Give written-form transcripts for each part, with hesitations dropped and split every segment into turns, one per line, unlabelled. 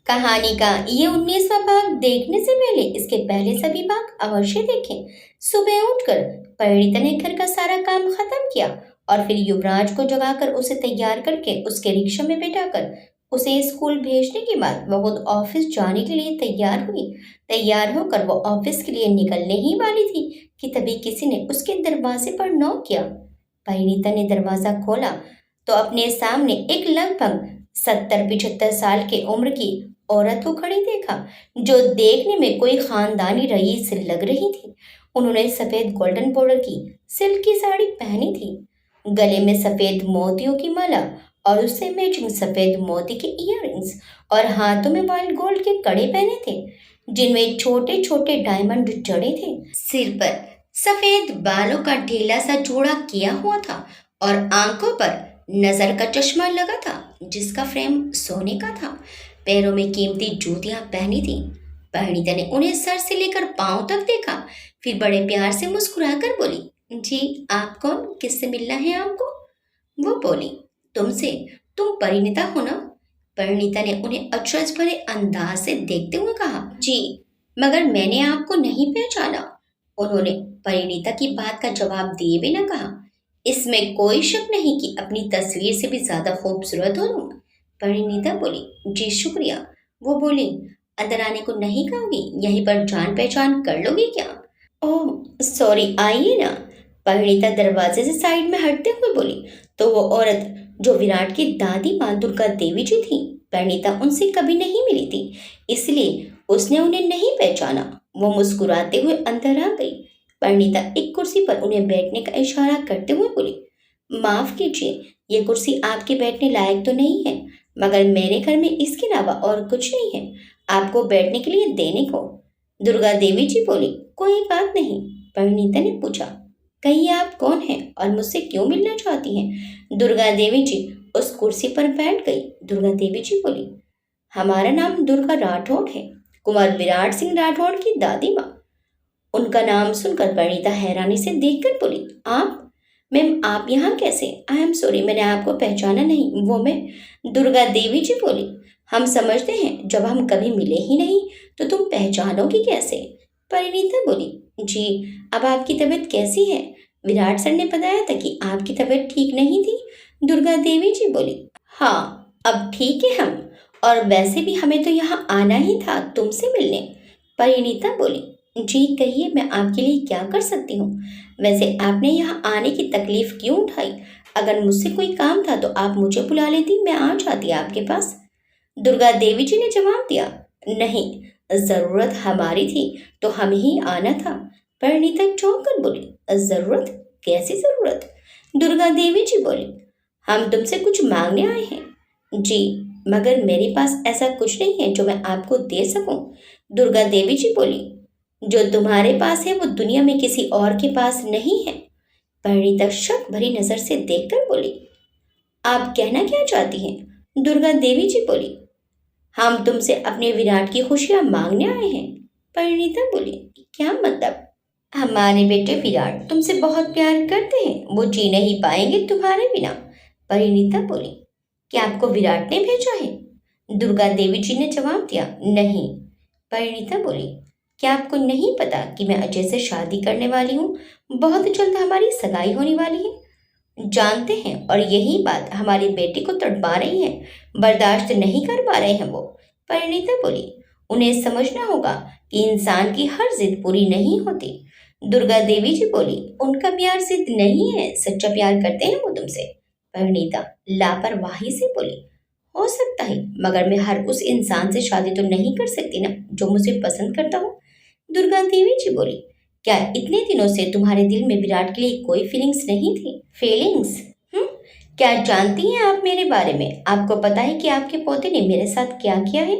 कहानी का ये 19वां भाग देखने से पहले इसके पहले सभी भाग अवश्य देखें। सुबह उठकर परिणीता ने घर का सारा काम खत्म किया और फिर युवराज को जगाकर उसे तैयार करके उसके रिक्शा में बैठाकर उसे स्कूल भेजने के बाद वो खुद ऑफिस जाने के लिए तैयार हुई। तैयार होकर वो ऑफिस के लिए निकलने ही वाली थी कि तभी किसी ने उसके दरवाजे पर नॉक किया। परिणीता ने दरवाजा खोला तो अपने सामने एक लगभग 70-75 साल की उम्र की औरत को खड़ी देखा, जो देखने में कोई खानदानी रईस लग रही थी। उन्होंने सफेद गोल्डन बॉर्डर की सिल्क की साड़ी पहनी थी, गले में सफेद मोतियों की माला और उससे मैचिंग सफेद मोती के इयररिंग्स और हाथों में वाइट गोल्ड के कड़े पहने थे, जिनमें छोटे छोटे डायमंड जड़े थे। सिर पर सफेद बालों का ढीला सा जोड़ा किया हुआ था और आंखों पर नजर का चश्मा लगा था, जिसका फ्रेम सोने का था। पैरों में कीमती जूतियां पहनी थी। परिणीता ने उन्हें सर से लेकर पांव तक देखा, फिर बड़े प्यार से मुस्कुराकर बोली, जी आप कौन, किससे मिलना है आपको? वो बोली, तुमसे। तुम परिणीता हो ना? परिणीता ने उन्हें अचरज भरे अंदाज से देखते हुए कहा, जी, मगर मैंने आपको नहीं पहचाना। उन्होंने परिणीता की बात का जवाब दिए बिना कहा, इसमें कोई शक नहीं कि अपनी तस्वीर से भी ज्यादा खूबसूरत हो तुम। परिणीता बोली, जी शुक्रिया। वो बोली, अंदर आने को नहीं कहोगी, यहीं पर जान पहचान कर लोगी क्या? ओह सॉरी, आइए ना। परिणीता दरवाजे से साइड में हटते हुए बोली तो वो औरत जो विराट की दादी माँ दुर्गा देवी जी थी। परिणीता उनसे कभी नहीं मिली थी, इसलिए उसने उन्हें नहीं पहचाना। वो मुस्कुराते हुए अंदर आ गई। परिणीता एक कुर्सी पर उन्हें बैठने का इशारा करते हुए बोली, माफ कीजिए, ये कुर्सी आपके बैठने लायक तो नहीं है, मगर मेरे घर में इसके अलावा और कुछ नहीं है आपको बैठने के लिए देने को। दुर्गा देवी जी बोली, कोई बात नहीं। परिणीता ने पूछा, कहिए आप कौन हैं और मुझसे क्यों मिलना चाहती हैं? दुर्गा देवी जी उस कुर्सी पर बैठ गई। दुर्गा देवी जी बोली, हमारा नाम दुर्गा राठौड़ है, कुमार विराट सिंह राठौड़ की दादी माँ। उनका नाम सुनकर परिणीता हैरानी से देखकर बोली, आप? मैम आप यहाँ कैसे? आई एम सॉरी, मैंने आपको पहचाना नहीं। वो मैं। दुर्गा देवी जी बोली, हम समझते हैं जब हम कभी मिले ही नहीं तो तुम पहचानोगी कैसे? परिणीता बोली, जी अब आपकी तबीयत कैसी है? विराट सर ने बताया था कि आपकी तबीयत ठीक नहीं थी। दुर्गा देवी जी बोली, हाँ अब ठीक है हम, और वैसे भी हमें तो यहाँ आना ही था तुमसे मिलने। परिणीता बोली, जी कहिए, मैं आपके लिए क्या कर सकती हूँ? वैसे आपने यहाँ आने की तकलीफ क्यों उठाई? अगर मुझसे कोई काम था तो आप मुझे बुला लेती, मैं आ जाती आपके पास। दुर्गा देवी जी ने जवाब दिया, नहीं, जरूरत हमारी थी तो हम ही आना था। परिणीता चौंक कर बोली, जरूरत? कैसी जरूरत? दुर्गा देवी जी बोली, हम तुमसे कुछ मांगने आए हैं। जी, मगर मेरे पास ऐसा कुछ नहीं है जो मैं आपको दे सकूं। दुर्गा देवी जी बोली, जो तुम्हारे पास है वो दुनिया में किसी और के पास नहीं है। परिणीता शक भरी नजर से देखकर बोली, आप कहना क्या चाहती हैं? दुर्गा देवी जी बोली, हम तुमसे अपने विराट की खुशियां मांगने आए हैं। परिणीता बोली, क्या मतलब? हमारे बेटे विराट तुमसे बहुत प्यार करते हैं, वो जी नहीं पाएंगे तुम्हारे बिना। परिणीता बोली, क्या आपको विराट ने भेजा है? दुर्गा देवी जी ने जवाब दिया, नहीं। परिणीता बोली, क्या आपको नहीं पता कि मैं अजय से शादी करने वाली हूँ? बहुत जल्द हमारी सगाई होने वाली है। जानते हैं, और यही बात हमारी बेटी को तड़पा रही है, बर्दाश्त नहीं कर पा रहे हैं वो। परिणीता बोली, उन्हें समझना होगा कि इंसान की हर जिद पूरी नहीं होती। दुर्गा देवी जी बोली, उनका प्यार जिद नहीं है, सच्चा प्यार करते हैं वो तुमसे। परिणीता लापरवाही से बोली, हो सकता है, मगर मैं हर उस इंसान से शादी तो नहीं कर सकती ना जो मुझे पसंद करता हो। दुर्गा देवी जी बोली, क्या इतने दिनों से तुम्हारे दिल में विराट के लिए कोई फीलिंग्स नहीं थी? फीलिंग्स? क्या जानती हैं आप मेरे बारे में? आपको पता है कि आपके पोते ने मेरे साथ क्या किया है?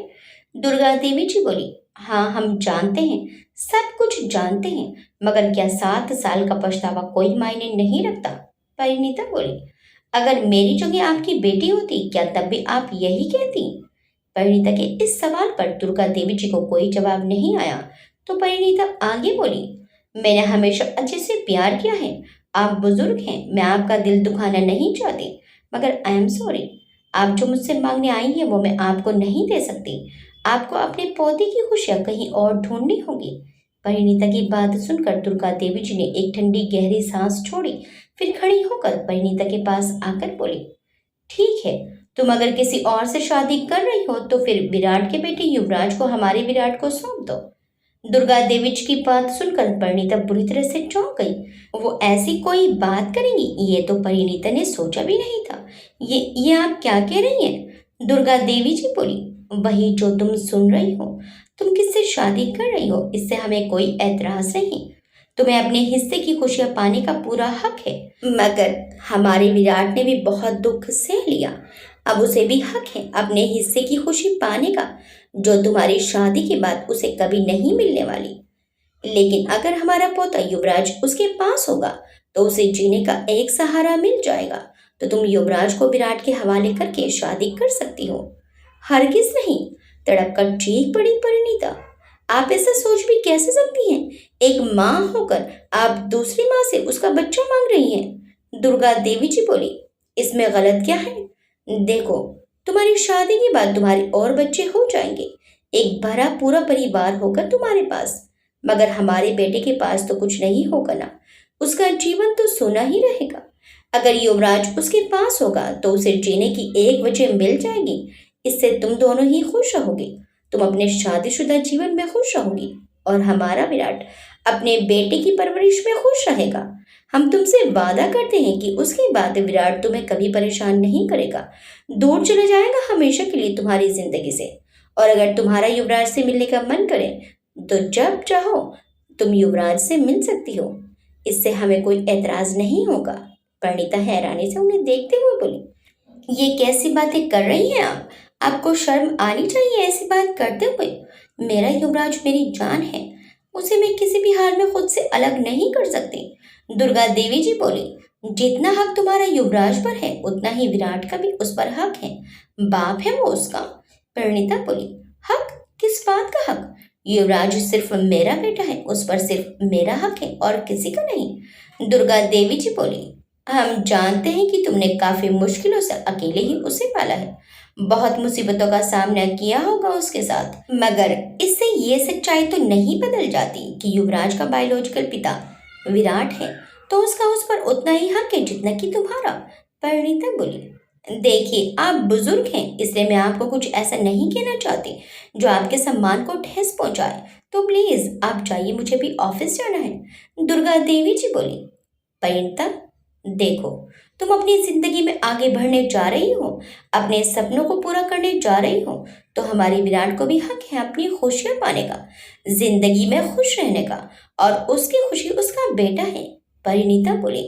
दुर्गा देवी जी बोली, हाँ हम जानते हैं, सब कुछ जानते हैं, मगर क्या 7 साल का पछतावा कोई मायने नहीं रखता? परिणीता बोली, अगर मेरी जगह आपकी बेटी होती क्या तब भी आप यही कहती? परिणीता के इस सवाल पर दुर्गा देवी जी को कोई जवाब नहीं आया, तो परिणीता आगे बोली, मैंने हमेशा अच्छे से प्यार किया है। आप बुजुर्ग हैं, मैं आपका दिल दुखाना नहीं चाहती, मगर आई एम सॉरी, आप जो मुझसे मांगने आई हैं वो मैं आपको नहीं दे सकती। आपको अपने पौधे की खुशियां कहीं और ढूंढनी होगी। परिणीता की बात सुनकर दुर्गा देवी जी ने एक ठंडी गहरी सांस छोड़ी। फिर खड़ी होकर परिणीता के पास आकर बोली, ठीक है, तुम अगर किसी और से शादी कर रही हो तो फिर विराट के बेटे युवराज को हमारे विराट को सौंप दो। दुर्गा देवी जी की बात सुनकर परिणीता बुरी तरह से चौंक गई। वो ऐसी कोई बात करेंगी, ये तो परिणीता ने सोचा भी नहीं था। ये आप क्या कह रही हैं? दुर्गा देवी जी बोली, वही जो तुम सुन रही हो। तुम किससे शादी कर रही हो, इससे हमें कोई ऐतराज नहीं। तुम्हें अपने हिस्से की खुशियां पाने का पूरा हक है, मगर हमारे विराट ने भी बहुत दुख सह लिया। अब उसे भी हक है अपने हिस्से की खुशी पाने का, जो तुम्हारी शादी के बाद उसे कभी नहीं मिलने वाली। लेकिन अगर हमारा पोता युवराज उसके पास होगा तो उसे जीने का एक सहारा मिल जाएगा। तो तुम युवराज को विराट के हवाले करके शादी कर सकती हो। हरगिज नहीं, तड़प कर चीख पड़ी परिणीता। आप ऐसा सोच भी कैसे सकती हैं? एक माँ होकर आप दूसरी माँ से उसका बच्चा मांग रही हैं। दुर्गा देवी जी बोली, इसमें गलत क्या है? देखो, तुम्हारी शादी के बाद तुम्हारे और बच्चे हो जाएंगे, एक भरा पूरा परिवार होगा तुम्हारे पास। मगर हमारे बेटे के पास तो कुछ नहीं होगा ना, उसका जीवन तो सोना ही रहेगा। अगर युवराज उसके पास होगा तो उसे जीने की एक वजह मिल जाएगी। इससे तुम दोनों ही खुश रहोगे। तुम अपने शादीशुदा जीवन में खुश रहोगी और हमारा विराट अपने बेटे की परवरिश में खुश रहेगा। हम तुमसे वादा करते हैं कि उसके बाद विराट तुम्हें कभी परेशान नहीं करेगा, दूर चले जाएगा हमेशा के लिए तुम्हारी जिंदगी से। और अगर तुम्हारा युवराज से मिलने का मन करे तो जब चाहो तुम युवराज से मिल सकती हो, इससे हमें कोई ऐतराज नहीं होगा। परिणीता हैरानी से उन्हें देखते हुए बोली, ये कैसी बातें कर रही हैं आप? आपको शर्म आनी चाहिए ऐसी बात करते हुए। मेरा युवराज मेरी जान है, उसे मैं किसी भी हाल में खुद से अलग नहीं कर सकती। दुर्गा देवी जी बोली, जितना हक तुम्हारा युवराज पर है उतना ही विराट का भी उस पर हक है। बाप है वो उसका। परिणीता बोली, हक? किस बात का हक? युवराज सिर्फ मेरा बेटा है, उस पर सिर्फ मेरा हक है और किसी का नहीं। दुर्गा देवी जी बोली, हम जानते हैं कि तुमने काफी मुश्किलों से अकेले ही उसे पाला है, बहुत मुसीबतों का सामना किया होगा उसके साथ, मगर इससे ये सच्चाई तो नहीं बदल जाती कि युवराज का बायोलॉजिकल पिता विराट है, तो उसका उस पर उतना ही हक है जितना कि तुम्हारा। परिणीता बोली, देखिए, आप बुजुर्ग हैं, इसलिए मैं आपको कुछ ऐसा नहीं कहना चाहती जो आपके सम्मान को ठेस पहुंचाए। तो प्लीज आप जाइए, मुझे भी ऑफिस जाना है। दुर्गा देवी जी बोली, परिणीता, देखो, तुम अपनी जिंदगी में आगे बढ़ने जा रही हो, अपने सपनों को पूरा करने जा रही हो, तो हमारे विराट को भी हक है अपनी खुशियां पाने का, जिंदगी में खुश रहने का, और उसकी खुशी उसका बेटा है। परिणीता बोली,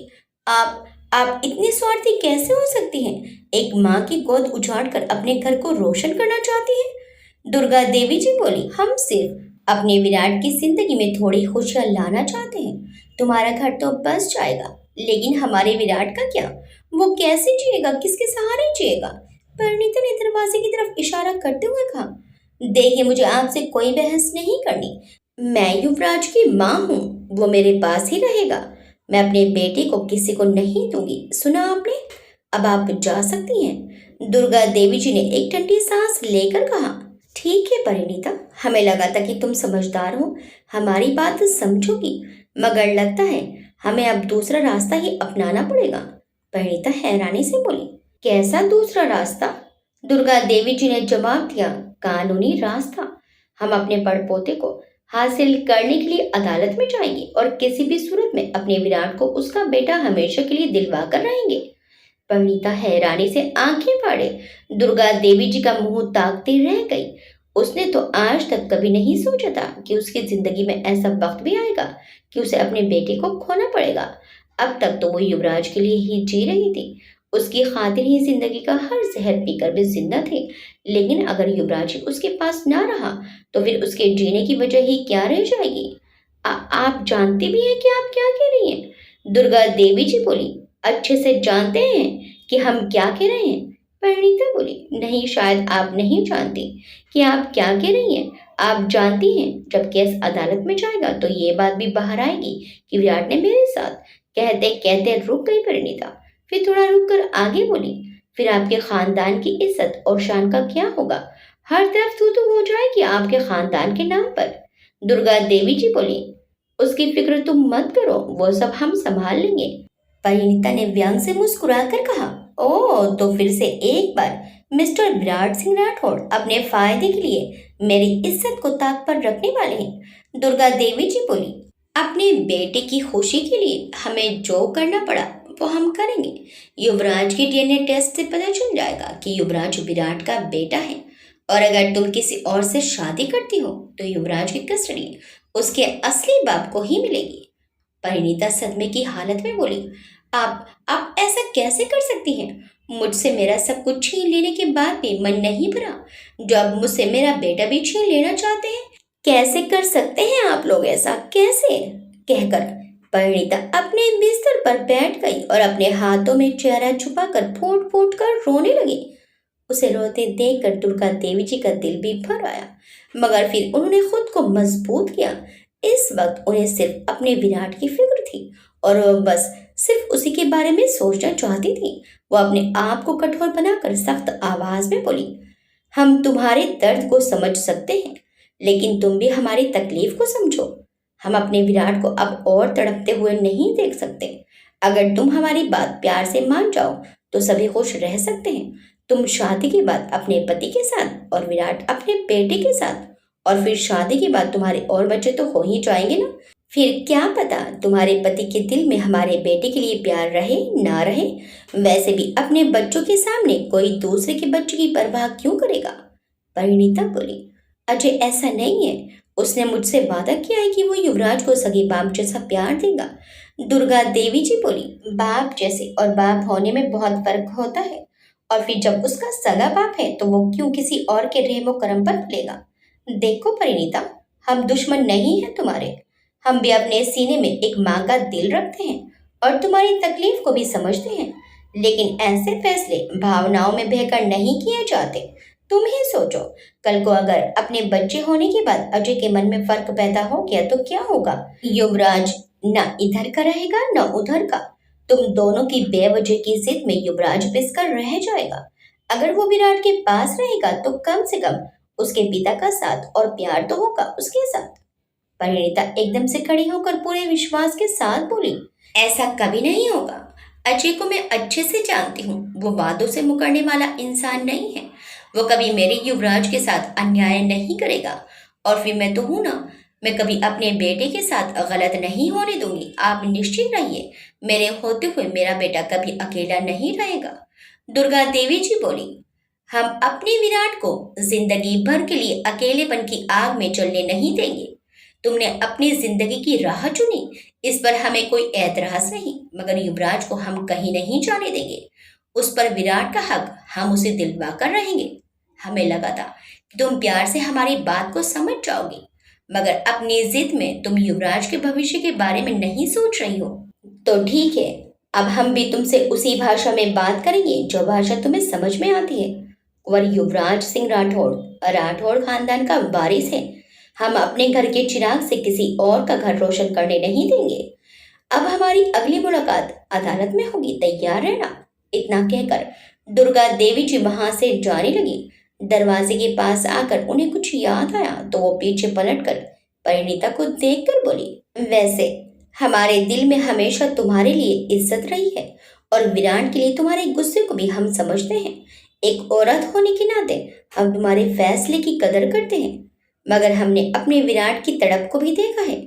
आप इतनी स्वार्थी कैसे हो सकती हैं? एक माँ की गोद उजाड़ कर अपने घर को रोशन करना चाहती हैं। दुर्गा देवी जी बोली, हम सिर्फ अपने विराट की जिंदगी में थोड़ी खुशियां लाना चाहते हैं। तुम्हारा घर तो बस जाएगा, लेकिन हमारे विराट का क्या? वो कैसे जिएगा, किसके सहारे जिएगा? परिणीता ने दरवाजे की तरफ इशारा करते हुए कहा, देखिए, मुझे आपसे कोई बहस नहीं करनी। मैं युवराज की माँ हूँ, वो मेरे पास ही रहेगा। मैं अपने बेटे को किसी को नहीं दूंगी, सुना आपने? अब आप जा सकती हैं। दुर्गा देवी जी ने एक ठंडी सांस लेकर कहा, ठीक है परिणीता, हमें लगा था कि तुम समझदार हो, हमारी बात समझोगी, मगर लगता है हमें अब दूसरा रास्ता ही अपनाना पड़ेगा। परिणीता हैरानी से बोली, कैसा दूसरा रास्ता? दुर्गा देवी जी ने जवाब दिया, कानूनी रास्ता। हम अपने पड़पोते को हासिल करने के लिए अदालत में जाएंगे और किसी भी सूरत में अपने विराट को उसका बेटा हमेशा के लिए दिलवा कर रहेंगे। परिणीता हैरानी से आंखें फाड़े दुर्गा देवी जी का मुंह ताकती रह गई। उसने तो आज तक कभी नहीं सोचा था कि उसकी जिंदगी में ऐसा वक्त भी आएगा कि उसे अपने बेटे को खोना पड़ेगा। अब तक तो वो युवराज के लिए ही जी रही थी, उसकी खातिर ही जिंदगी का हर जहर पीकर भी जिंदा थी। लेकिन अगर युवराज ही उसके पास ना रहा तो फिर उसके जीने की वजह ही क्या रह जाएगी? आप जानती भी हैं कि आप क्या कह रही हैं? दुर्गा देवी जी बोली, अच्छे से जानते हैं कि हम क्या कह रहे हैं। परिणीता बोली, नहीं, शायद आप नहीं जानती कि आप क्या कह रही हैं। आप जानती हैं, जब केस अदालत में जाएगा तो ये बात भी बाहर आएगी कि विराट ने मेरे साथ। कहते कहते रुक गई परिणीता, फिर थोड़ा रुक कर आगे बोली, फिर आपके खानदान की इज्जत और शान का क्या होगा? हर तरफ तू तो हो जाएगी। आपके खानदान के नाम पर। दुर्गा देवी जी बोली, उसकी फिक्र तुम मत करो, वो सब हम संभाल लेंगे। परिणीता ने व्यंग से मुस्कुराकर कहा, ओ तो फिर से एक बार मिस्टर विराट सिंह राठौड़ अपने फायदे के लिए मेरी इज्जत को ताक पर रखने वाले हैं। दुर्गा देवी जी बोली, अपने बेटे की खुशी के लिए हमें जो करना पड़ा वो हम करेंगे। युवराज के डीएनए टेस्ट से पता चल जाएगा कि युवराज विराट का बेटा है, और अगर तुम किसी और से शादी करती हो तो युवराज की कस्टडी उसके असली बाप को ही मिलेगी। परिणीता सदमे की हालत में बोली, आप ऐसा कैसे कर सकती हैं? मुझसे मेरा सब कुछ छीन लेने के बाद भी मन नहीं भरा, जो अब मुझसे मेरा बेटा भी छीन लेना चाहते हैं। कैसे कर सकते हैं आप लोग ऐसा, कैसे? कहकर परिणीता अपने बिस्तर पर बैठ गई और अपने हाथों में चेहरा छुपाकर फूट फूट कर रोने लगी। उसे रोते देखकर दुर्गा देवी जी का दिल भी भर आया, मगर फिर उन्होंने खुद को मजबूत किया। इस वक्त उन्हें सिर्फ अपने विराट की फिक्र थी और वह बस सिर्फ उसी के बारे में सोचना चाहती थी। वो अपने आप को कठोर बनाकर सख्त आवाज में बोली, हम तुम्हारे दर्द को समझ सकते हैं, लेकिन तुम भी हमारी तकलीफ को समझो। हम अपने विराट को अब और तड़पते हुए नहीं देख सकते। अगर तुम हमारी बात प्यार से मान जाओ तो सभी खुश रह सकते हैं। तुम शादी के बाद अपने पति के साथ और विराट अपने बेटे के साथ, और फिर शादी के बाद तुम्हारे और बच्चे तो हो ही जाएंगे ना। फिर क्या पता तुम्हारे पति के दिल में हमारे बेटे के लिए प्यार रहे ना रहे। वैसे भी अपने बच्चों के सामने कोई दूसरे के बच्चे की परवाह क्यों करेगा? परिणीता बोली, अजय ऐसा नहीं है। उसने मुझसे वादा किया है कि वो युवराज को सगे बाप जैसा प्यार देगा। दुर्गा देवी जी बोली, बाप जैसे और बाप होने में बहुत फर्क होता है, और फिर जब उसका सगा बाप है तो वो क्यों किसी और के रहमो करम पर पलेगा। देखो परिणीता, हम दुश्मन नहीं हैं तुम्हारे। हम भी अपने सीने में एक माँ का दिल रखते हैं और तुम्हारी तकलीफ को भी समझते हैं, लेकिन ऐसे फैसले भावनाओं में बहकर नहीं किए जाते। तुम ही सोचो, कल को अगर अपने बच्चे होने के बाद अजय के मन में फर्क पैदा हो गया तो क्या होगा? युवराज ना इधर का रहेगा ना उधर का। तुम दोनों की बेवजह की जिद में युवराज पिसकर रह जाएगा। अगर वो विराट के पास रहेगा तो कम से कम उसके पिता का साथ और प्यार तो होगा उसके साथ। परिणीता एकदम से खड़ी होकर पूरे विश्वास के साथ बोली, ऐसा कभी नहीं होगा। अजय को मैं अच्छे से जानती हूँ, वो वादों से मुकरने वाला इंसान नहीं है। वो कभी मेरे युवराज के साथ अन्याय नहीं करेगा, और फिर मैं तो हूं ना, मैं कभी अपने बेटे के साथ गलत नहीं होने दूंगी। आप निश्चित रहिए, मेरे होते हुए मेरा बेटा कभी अकेला नहीं रहेगा। दुर्गा देवी जी बोली, हम अपने विराट को जिंदगी भर के लिए अकेलेपन की आग में जलने नहीं देंगे। तुमने अपनी जिंदगी की राह चुनी, इस पर हमें कोई एतराज नहीं, मगर युवराज को हम कहीं नहीं जाने देंगे। उस पर विराट का हक हम उसे दिलवा कर रहेंगे। हमें लगा था कि तुम प्यार से हमारी बात को समझ जाओगी, मगर अपनी जिद में तुम युवराज के भविष्य के बारे में नहीं सोच रही हो। तो ठीक है, अब हम भी तुमसे उसी भाषा में बात करेंगे जो भाषा तुम्हें समझ में आती है। कुंवर युवराज सिंह राठौड़ राठौड़ खानदान का वारिस है। हम अपने घर के चिराग से किसी और का घर रोशन करने नहीं देंगे। अब हमारी अगली मुलाकात अदालत में होगी, तैयार रहना। इतना कहकर दुर्गा देवी जी वहां से जाने लगी। दरवाजे के पास आकर उन्हें कुछ याद आया तो वो पीछे पलटकर परिणीता को देखकर बोली, वैसे हमारे दिल में हमेशा तुम्हारे लिए इज्जत रही है, और विराट के लिए तुम्हारे गुस्से को भी हम समझते हैं। एक औरत होने के नाते हम तुम्हारे फैसले की कदर करते हैं, मगर हमने अपने विराट की तड़प को भी देखा है,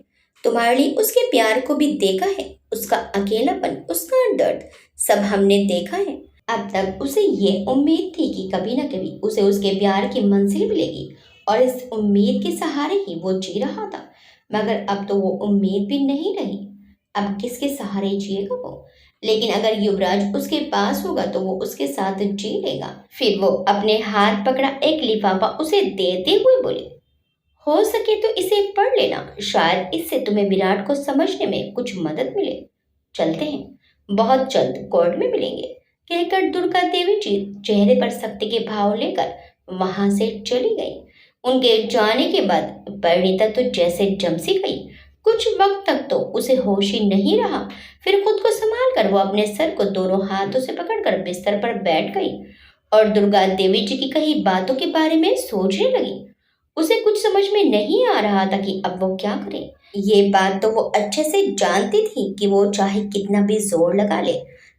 तुम्हारे लिए उसके प्यार को भी देखा है, उसका अकेलापन, उसका दर्द, सब हमने देखा है। अब तक उसे ये उम्मीद थी कि कभी न कभी उसे उसके प्यार की मंजिल मिलेगी, और इस उम्मीद के सहारे ही वो जी रहा था। मगर अब तो वो उम्मीद भी नहीं रही। अब किसके सहारे जिएगा वो? लेकिन अगर युवराज उसके पास होगा तो वो उसके साथ जी लेगा। फिर वो अपने हाथ पकड़ा एक लिफाफा उसे देते हुए बोली, हो सके तो इसे पढ़ लेना, शायद इससे तुम्हें विराट को समझने में कुछ मदद मिले। चलते हैं, बहुत जल्द कोर्ट में मिलेंगे। कहकर दुर्गा देवी जी चेहरे पर सख्ती के भाव लेकर वहां से चली गई। उनके जाने के बाद परिणीता तो जैसे जम सी गई। कुछ वक्त तक तो उसे होश ही नहीं रहा। फिर खुद को संभाल कर वो अपने सर को दोनों हाथों से पकड़कर बिस्तर पर बैठ गई और दुर्गा देवी जी की कही बातों के बारे में सोचने लगी। उसे कुछ समझ में नहीं आ रहा था कि अब वो क्या करे। ये बात तो वो अच्छे से जानती थी कि वो चाहे कितना भी जोर लगा ले,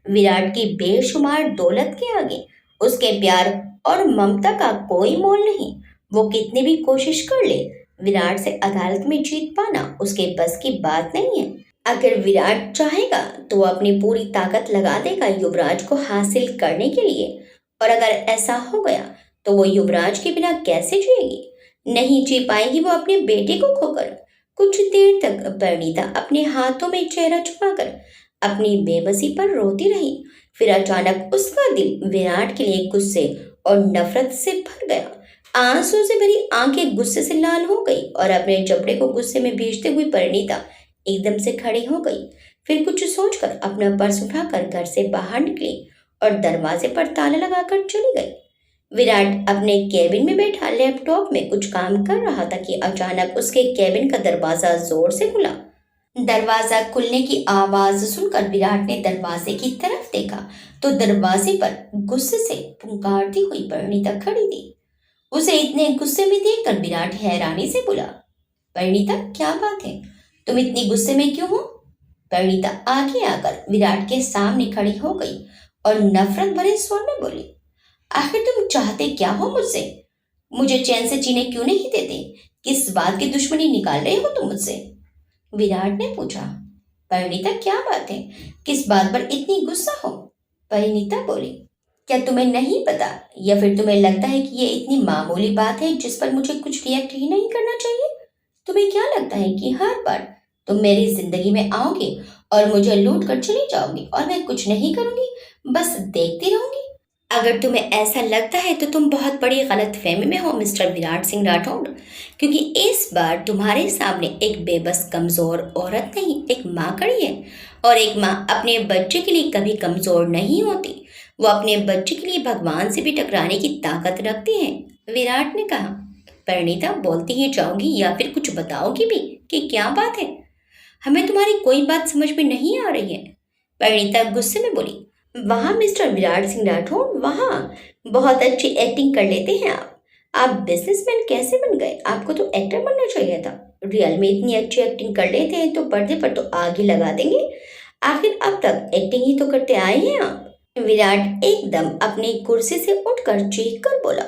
विराट की बेशुमार दौलत के आगे उसके प्यार और ममता का कोई मोल नहीं। वो कितनी भी कोशिश कर ले, विराट से अदालत में जीत पाना उसके बस की बात नहीं है। अगर विराट चाहेगा तो वो अपनी पूरी ताकत लगा देगा युवराज को हासिल करने के लिए, और अगर ऐसा हो गया तो वो युवराज के बिना कैसे जिएगी। नहीं जी पाएगी वो अपने बेटे को खोकर। कुछ देर तक परिणीता अपने हाथों में चेहरा छुपाकर अपनी बेबसी पर रोती रही। फिर अचानक उसका दिल विराट के लिए गुस्से और नफरत से भर गया। आंसू से भरी आंखें गुस्से से लाल हो गई और अपने जबड़े को गुस्से में भींचते हुई परिणीता एकदम से खड़ी हो गई। फिर कुछ सोचकर अपना पर्स उठाकर घर से बाहर निकली और दरवाजे पर ताला लगाकर चली गई। विराट अपने केबिन में बैठा लैपटॉप में कुछ काम कर रहा था कि अचानक उसके केबिन का दरवाजा जोर से खुला। दरवाजा खुलने की आवाज सुनकर विराट ने दरवाजे की तरफ देखा तो दरवाजे पर गुस्से से पुकारती हुई परिणीता खड़ी थी। उसे इतने गुस्से में देखकर विराट हैरानी से बोला, परिणीता क्या बात है, तुम इतनी गुस्से में क्यों हो। परिणीता आगे आकर विराट के सामने खड़ी हो गई और नफरत भरे स्वर में बोली, आखिर तुम चाहते क्या हो मुझसे। मुझे चैन से जीने क्यों नहीं देते। किस बात की दुश्मनी निकाल रहे हो तुम मुझसे। विराट ने पूछा। परिणीता क्या बात है, किस बात पर इतनी गुस्सा हो। परिणीता बोली, क्या तुम्हें नहीं पता या फिर तुम्हें लगता है कि ये इतनी मामूली बात है जिस पर मुझे कुछ रिएक्ट ही नहीं करना चाहिए। तुम्हें क्या लगता है कि हर बार तुम मेरी जिंदगी में आओगे और मुझे लूट कर चली जाओगी और मैं कुछ नहीं करूंगी, बस देखती रहूंगी। अगर तुम्हें ऐसा लगता है तो तुम बहुत बड़ी गलतफहमी में हो मिस्टर विराट सिंह राठौड़, क्योंकि इस बार तुम्हारे सामने एक बेबस कमजोर औरत नहीं, एक माँ खड़ी है। और एक माँ अपने बच्चे के लिए कभी कमजोर नहीं होती, वो अपने बच्चे के लिए भगवान से भी टकराने की ताकत रखती है। विराट ने कहा। परिणीता बोलती ही जाओगी या फिर कुछ बताओगी भी कि क्या बात है। हमें तुम्हारी कोई बात समझ में नहीं आ रही है। परिणीता गुस्से में बोली, वहाँ मिस्टर विराट सिंह राठौड़, वहाँ बहुत अच्छी एक्टिंग कर लेते हैं आप बिजनेसमैन कैसे बन गए। आपको तो एक्टर बनना चाहिए था। रियल में इतनी अच्छी एक्टिंग कर लेते हैं तो पर्दे पर तो आग ही लगा देंगे। आखिर अब तक एक्टिंग ही तो करते आए हैं आप। विराट एकदम अपनी कुर्सी से उठकर चीख कर बोला,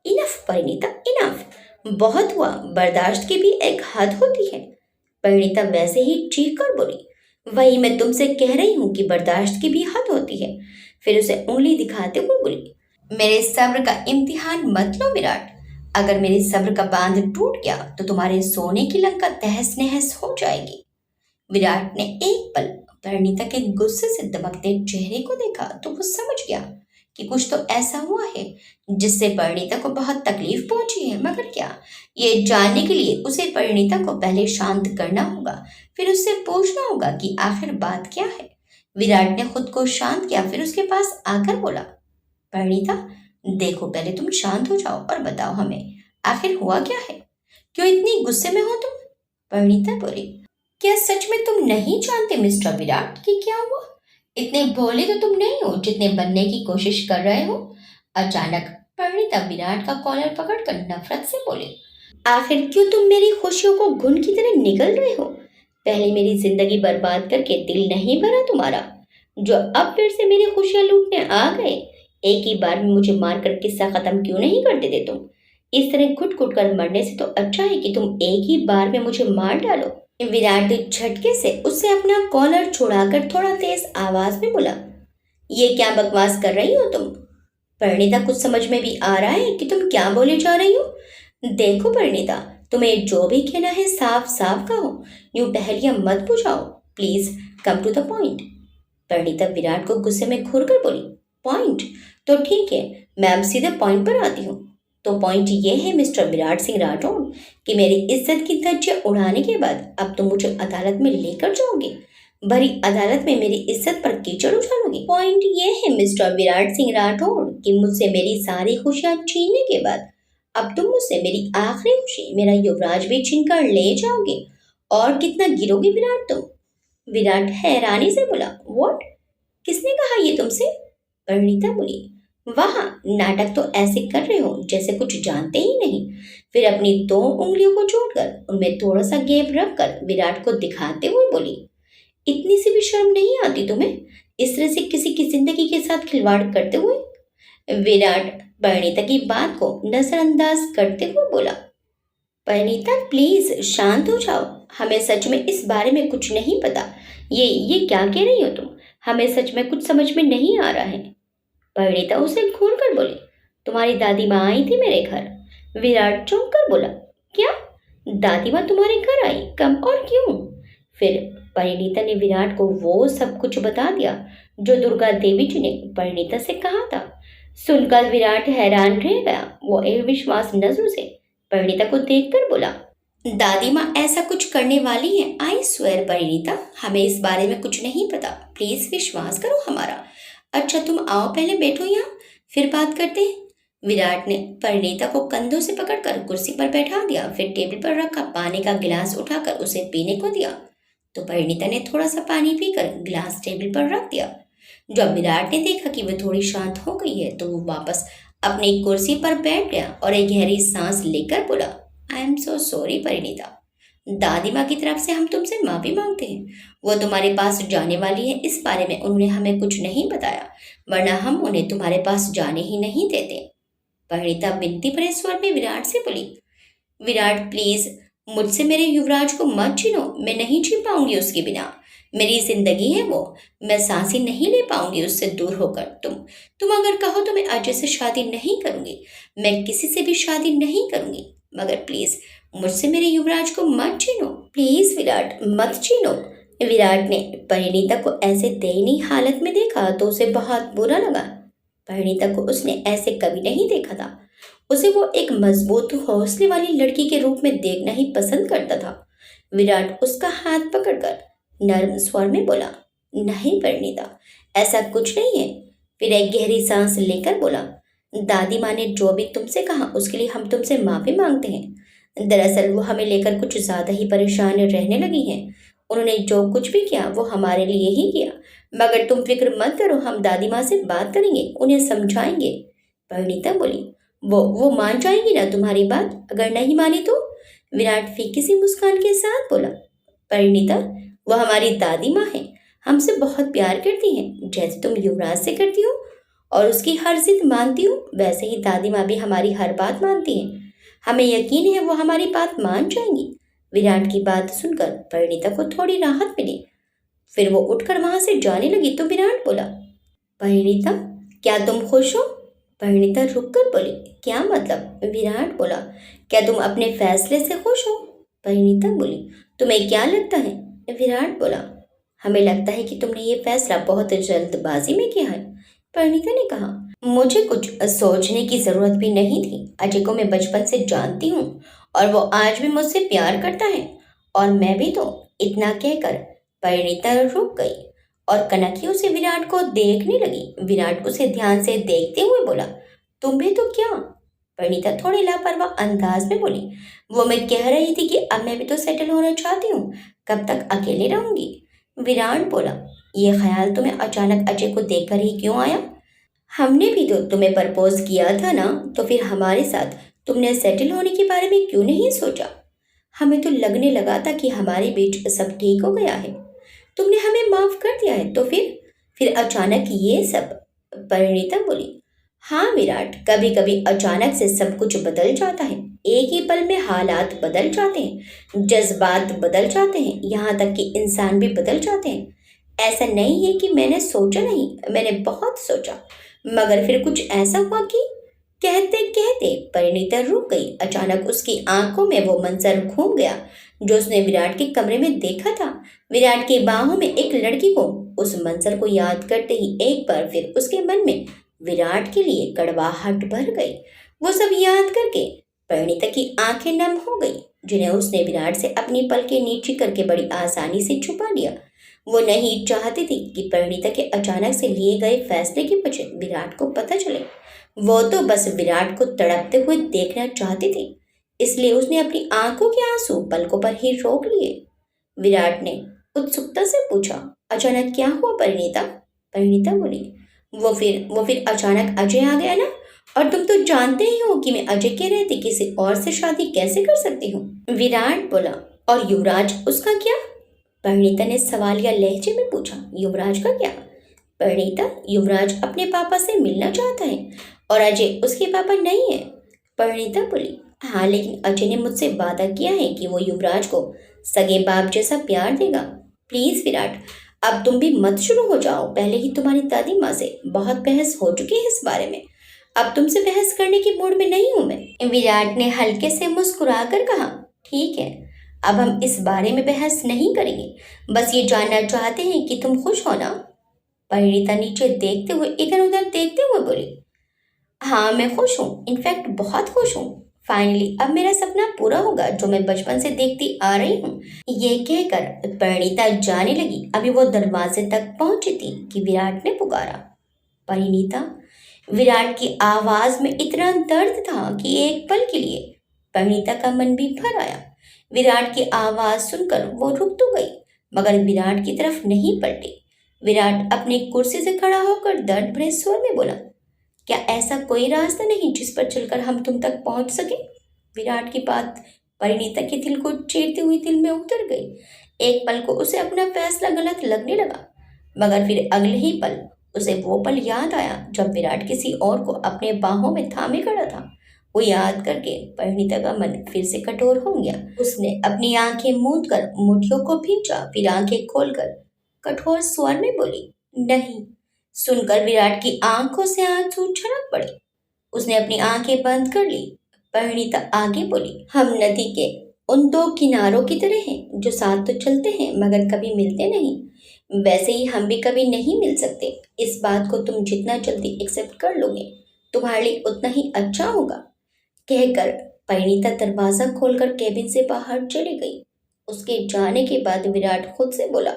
इनफ परिणीता इनफ, बहुत हुआ, बर्दाश्त की भी एक हद होती है। परिणीता वैसे ही चीख कर बोली, वही मैं तुमसे कह रही हूँ कि बर्दाश्त की भी हद होती है। फिर उसे उंगली दिखाते हुए बोली, मेरे सब्र का इम्तिहान मत लो विराट। अगर मेरे सब्र का बांध टूट गया तो तुम्हारे सोने की लंका तहस नहस हो जाएगी। विराट ने एक पल परिणीता के गुस्से से दबकते चेहरे को देखा तो वो समझ गया कि कुछ तो ऐसा हुआ है जिससे परिणीता को बहुत तकलीफ पहुंची है। मगर क्या, ये जानने के लिए उसे परिणीता को पहले शांत करना होगा, फिर उससे पूछना होगा कि आखिर बात क्या है। विराट ने खुद को शांत किया, फिर उसके पास आकर बोला, परिणीता देखो, पहले तुम शांत हो जाओ और बताओ हमें आखिर हुआ क्या है, क्यों इतनी गुस्से में हो तुम। परिणीता बोली, क्या सच में तुम नहीं जानते मिस्टर विराट कि क्या हुआ। इतने भोले तो तुम नहीं हो जितने बनने की कोशिश कर रहे हो। अचानक परिणीता विराट का कॉलर पकड़कर नफरत से बोली, आखिर क्यों तुम मेरी खुशियों को घुन की तरह निगल रहे हो। पहले मेरी जिंदगी बर्बाद करके दिल नहीं भरा तुम्हारा, जो अब फिर से मेरी खुशियां लूटने आ गए। एक ही बार में मुझे मारकर किस्सा खत्म क्यों नहीं कर देते तुम। इस तरह घुट घुट कर मरने से तो अच्छा है कि तुम एक ही बार में मुझे मार डालो। विराट झटके से उससे अपना कॉलर छुड़ाकर थोड़ा तेज आवाज में बोला, ये क्या बकवास कर रही हो तुम। परिणीता, कुछ समझ में भी आ रहा है कि तुम क्या बोले जा रही हो। देखो परिणीता, तुम्हें जो भी कहना है साफ साफ कहो, यूं पहेलियां मत बुझाओ, please come to the point. Parineeta Virat को गुस्से में घूर कर बोली, पॉइंट तो ठीक है, मैं अब सीधे पॉइंट पर आती हूँ। तो पॉइंट ये है मिस्टर विराट सिंह राठौड़ कि मेरी इज्जत की धज्जियां उड़ाने के बाद अब तुम मुझे अदालत में लेकर जाओगे, भरी अदालत में मेरी इज्जत पर कीचड़ उछालोगे। पॉइंट ये है मिस्टर विराट सिंह राठौड़ कि मुझसे मेरी सारी खुशियां छीनने के बाद अब तुम मुझसे मेरी आखिरी खुशी, मेरा युवराज भी छीन कर ले जाओगे। और कितना गिरोगे विराट तुम। विराट हैरानी से बोला, व्हाट, किसने कहा ये तुमसे। परिणीता बोली, वहाँ नाटक तो ऐसे कर रहे हो जैसे कुछ जानते ही नहीं। फिर अपनी 2 उंगलियों को जोड़कर उनमें थोड़ा सा गैप रखकर विराट को दिखाते हुए बोली, इतनी सी भी शर्म नहीं आती तुम्हें इस तरह से किसी की जिंदगी के साथ खिलवाड़ करते हुए? विराट परिणीता की बात को नजरअंदाज करते हुए बोला, परिणीता प्लीज शांत हो जाओ, हमें सच में इस बारे में कुछ नहीं पता। ये क्या कह रही हो तुम? हमें सच में कुछ समझ में नहीं आ रहा है। परिणीता उसे घूर कर बोली, तुम्हारी दादी माँ आई थी मेरे घर। विराट चौंक कर बोला, क्या? दादी माँ तुम्हारे घर आई? कब और क्यों? फिर परिणीता ने विराट को वो सब कुछ बता दिया जो दुर्गा देवी जी ने परिणीता से कहा था। सुनकर विराट हैरान रह गया। वो एक विश्वास नजरों से परिणीता को देखकर बोला, दादी माँ ऐसा कुछ करने वाली है? आई स्वेयर परिणीता, हमें इस बारे में कुछ नहीं पता, प्लीज विश्वास करो हमारा। अच्छा तुम आओ, पहले बैठो यहाँ, फिर बात करते हैं। विराट ने परिणीता को कंधों से पकड़कर कुर्सी पर बैठा दिया, फिर टेबल पर रखा पानी का गिलास उठाकर उसे पीने को दिया। तो परिणीता ने थोड़ा सा पानी पीकर गिलास टेबल पर रख दिया। जब विराट ने देखा कि वह थोड़ी शांत हो गई है तो वो वापस अपनी कुर्सी पर बैठ गया और एक गहरी सांस लेकर बोला, I am so sorry Parineeta, दादी माँ की तरफ से हम तुमसे माफी मांगते हैं। वो तुम्हारे पास जाने वाली है, इस बारे में उन्होंने हमें कुछ नहीं बताया, वरना हम उन्हें तुम्हारे पास जाने ही नहीं देते। परिणीता विनती भरे स्वर में विराट से बोली, विराट प्लीज मुझसे मेरे युवराज को मत छीनो, मैं नहीं जी पाऊंगी उसके बिना। मेरी जिंदगी है वो, मैं सांसें नहीं ले पाऊंगी उससे दूर होकर। तुम अगर कहो तो मैं अजय से शादी नहीं करूंगी, मैं किसी से भी शादी नहीं करूंगी, मगर प्लीज मुझसे मेरे युवराज को मत छीनो, प्लीज विराट मत छीनो। विराट ने परिणीता को ऐसे दयनीय हालत में देखा तो उसे बहुत बुरा लगा। परिणीता को उसने ऐसे कभी नहीं देखा था। उसे वो एक मजबूत हौसले वाली लड़की के रूप में देखना ही पसंद करता था। विराट उसका हाथ पकड़कर नर्म स्वर में बोला, नहीं परिणीता, ऐसा कुछ नहीं है। फिर एक गहरी सांस लेकर बोला, दादी माँ ने जो भी तुमसे कहा उसके लिए हम तुमसे माफी मांगते हैं। दरअसल वो हमें लेकर कुछ ज्यादा ही परेशान रहने लगी हैं। उन्होंने जो कुछ भी किया वो हमारे लिए ही किया, मगर तुम फिक्र मत करो, हम दादी माँ से बात करेंगे, उन्हें समझाएंगे। परिणीता बोली, वो मान जाएंगी ना तुम्हारी बात? अगर नहीं मानी तो? विराट फीकी सी मुस्कान के साथ बोला, परिणीता वो हमारी दादी माँ है, हमसे बहुत प्यार करती हैं, जैसे तुम युवराज से करती हो और उसकी हर जिद मानती हो, वैसे ही दादी माँ भी हमारी हर बात मानती हैं। हमें यकीन है वो हमारी बात मान जाएंगी। विराट की बात सुनकर परिणीता को थोड़ी राहत मिली। फिर वो उठकर वहां से जाने लगी तो विराट बोला, परिणीता क्या तुम खुश हो? परिणीता रुककर बोली, क्या मतलब? विराट बोला, क्या तुम अपने फैसले से खुश हो? परिणीता बोली, तुम्हें क्या लगता है? विराट बोला, हमें लगता है कि तुमने ये फैसला बहुत जल्दबाजी में किया है। परिणीता ने कहा, मुझे कुछ सोचने की जरूरत भी नहीं थी। अजय को मैं बचपन से जानती हूँ और वो आज भी मुझसे प्यार करता है, और मैं भी तो। इतना कहकर परिणीता रुक गई और कनखियों से विराट को देखने लगी। विराट उसे ध्यान से देखते हुए बोला, तुम भी तो क्या? परिणीता थोड़ी लापरवाह अंदाज में बोली, वो मैं कह रही थी कि अब मैं भी तो सेटल होना चाहती हूँ, कब तक अकेले रहूंगी? विराट बोला, ये ख्याल तुम्हें अचानक अजय को देखकर ही क्यों आया? हमने भी तो तुम्हें प्रपोज किया था ना, तो फिर हमारे साथ तुमने सेटल होने के बारे में क्यों नहीं सोचा? हमें तो लगने लगा था कि हमारे बीच सब ठीक हो गया है, तुमने हमें माफ कर दिया है, तो फिर अचानक ये सब? परिणीता बोली, हाँ विराट, कभी कभी अचानक से सब कुछ बदल जाता है। एक ही पल में हालात बदल जाते हैं, जज्बात बदल जाते हैं, यहाँ तक कि इंसान भी बदल जाते हैं। ऐसा नहीं है कि मैंने सोचा नहीं, मैंने बहुत सोचा, मगर फिर कुछ ऐसा हुआ कि। कहते कहते परिणीता रुक गई। अचानक उसकी आंखों में वो मंजर घूम गया जो उसने विराट के कमरे में देखा था। विराट की बाहों में एक लड़की को। उस मंजर को याद करते ही एक बार फिर उसके मन में विराट के लिए कड़वाहट भर गई। वो सब याद करके परिणीता की आंखें नम हो गई, जिन्हें उसने विराट से अपनी पलकें नीची करके बड़ी आसानी से छुपा लिया। वो नहीं चाहती थी कि परिणीता के अचानक से लिए गए फैसले की वजह विराट को पता चले। वो तो बस विराट को तड़पते हुए देखना चाहती थी, इसलिए उसने अपनी आंखों के आंसू पलकों पर ही रोक लिए। विराट ने उत्सुकता से पूछा, अचानक क्या हुआ परिणीता? परिणीता बोली, वो फिर अचानक अजय आ गया ना, और तुम तो जानते ही हो कि मैं अजय के रहते किसी और से शादी कैसे कर सकती हूँ। विराट बोला। और युवराज, उसका क्या? परिणीता ने सवालिया लहजे में पूछा। युवराज का क्या? परिणीता, युवराज अपने पापा से मिलना चाहता है और अजय उसके पापा नहीं है। परिणीता बोली। हाँ, लेकिन अजय ने मुझसे वादा किया है कि वो युवराज को सगे बाप जैसा प्यार देगा। प्लीज विराट, अब तुम भी मत शुरू हो जाओ। पहले ही तुम्हारी दादी माँ से बहुत बहस हो चुकी है इस बारे में। अब तुमसे बहस करने की मूड में नहीं हूं मैं। विराट ने हल्के से मुस्कुराकर कहा। ठीक है, अब हम इस बारे में बहस नहीं करेंगे। बस ये जानना चाहते हैं कि तुम खुश हो ना? परिणीता नीचे देखते हुए इधर उधर देखते हुए बोली। हाँ, मैं खुश हूँ, इनफैक्ट बहुत खुश हूँ। फाइनली अब मेरा सपना पूरा होगा जो मैं बचपन से देखती आ रही हूँ। ये कहकर परिणीता जाने लगी। अभी वो दरवाजे तक पहुंची थी कि विराट ने पुकारा। परिणीता। विराट की आवाज में इतना दर्द था कि एक पल के लिए परिणीता का मन भी भर आया। विराट की आवाज सुनकर वो रुक तो गई, मगर विराट की तरफ नहीं पलटी। विराट अपनी कुर्सी से खड़ा होकर दर्द भरे स्वर में बोला। क्या ऐसा कोई रास्ता नहीं जिस पर चलकर हम तुम तक पहुंच सके? विराट की बात परिणीता के दिल को चीरती हुई दिल में उतर गई। एक पल को उसे अपना फैसला गलत लगने लगा, मगर फिर अगले ही पल उसे वो पल याद आया जब विराट किसी और को अपने बाहों में थामे खड़ा था। वो याद करके परिणीता का मन फिर से कठोर हो गया। उसने अपनी आंखें मूंद कर मुठियों को भींचा, फिर आंखें खोलकर कठोर स्वर में बोली, नहीं। सुनकर विराट की आंखों से आंसू छलक पड़े। उसने अपनी आंखें बंद कर ली। परिणीता आगे बोली, हम नदी के उन दो किनारों की तरह हैं जो साथ तो चलते हैं मगर कभी मिलते नहीं। वैसे ही हम भी कभी नहीं मिल सकते। इस बात को तुम जितना जल्दी एक्सेप्ट कर लोगे तुम्हारे लिए उतना ही अच्छा होगा। कहकर परिणीता दरवाजा खोलकर केबिन से बाहर चली गई। उसके जाने के बाद विराट खुद से बोला,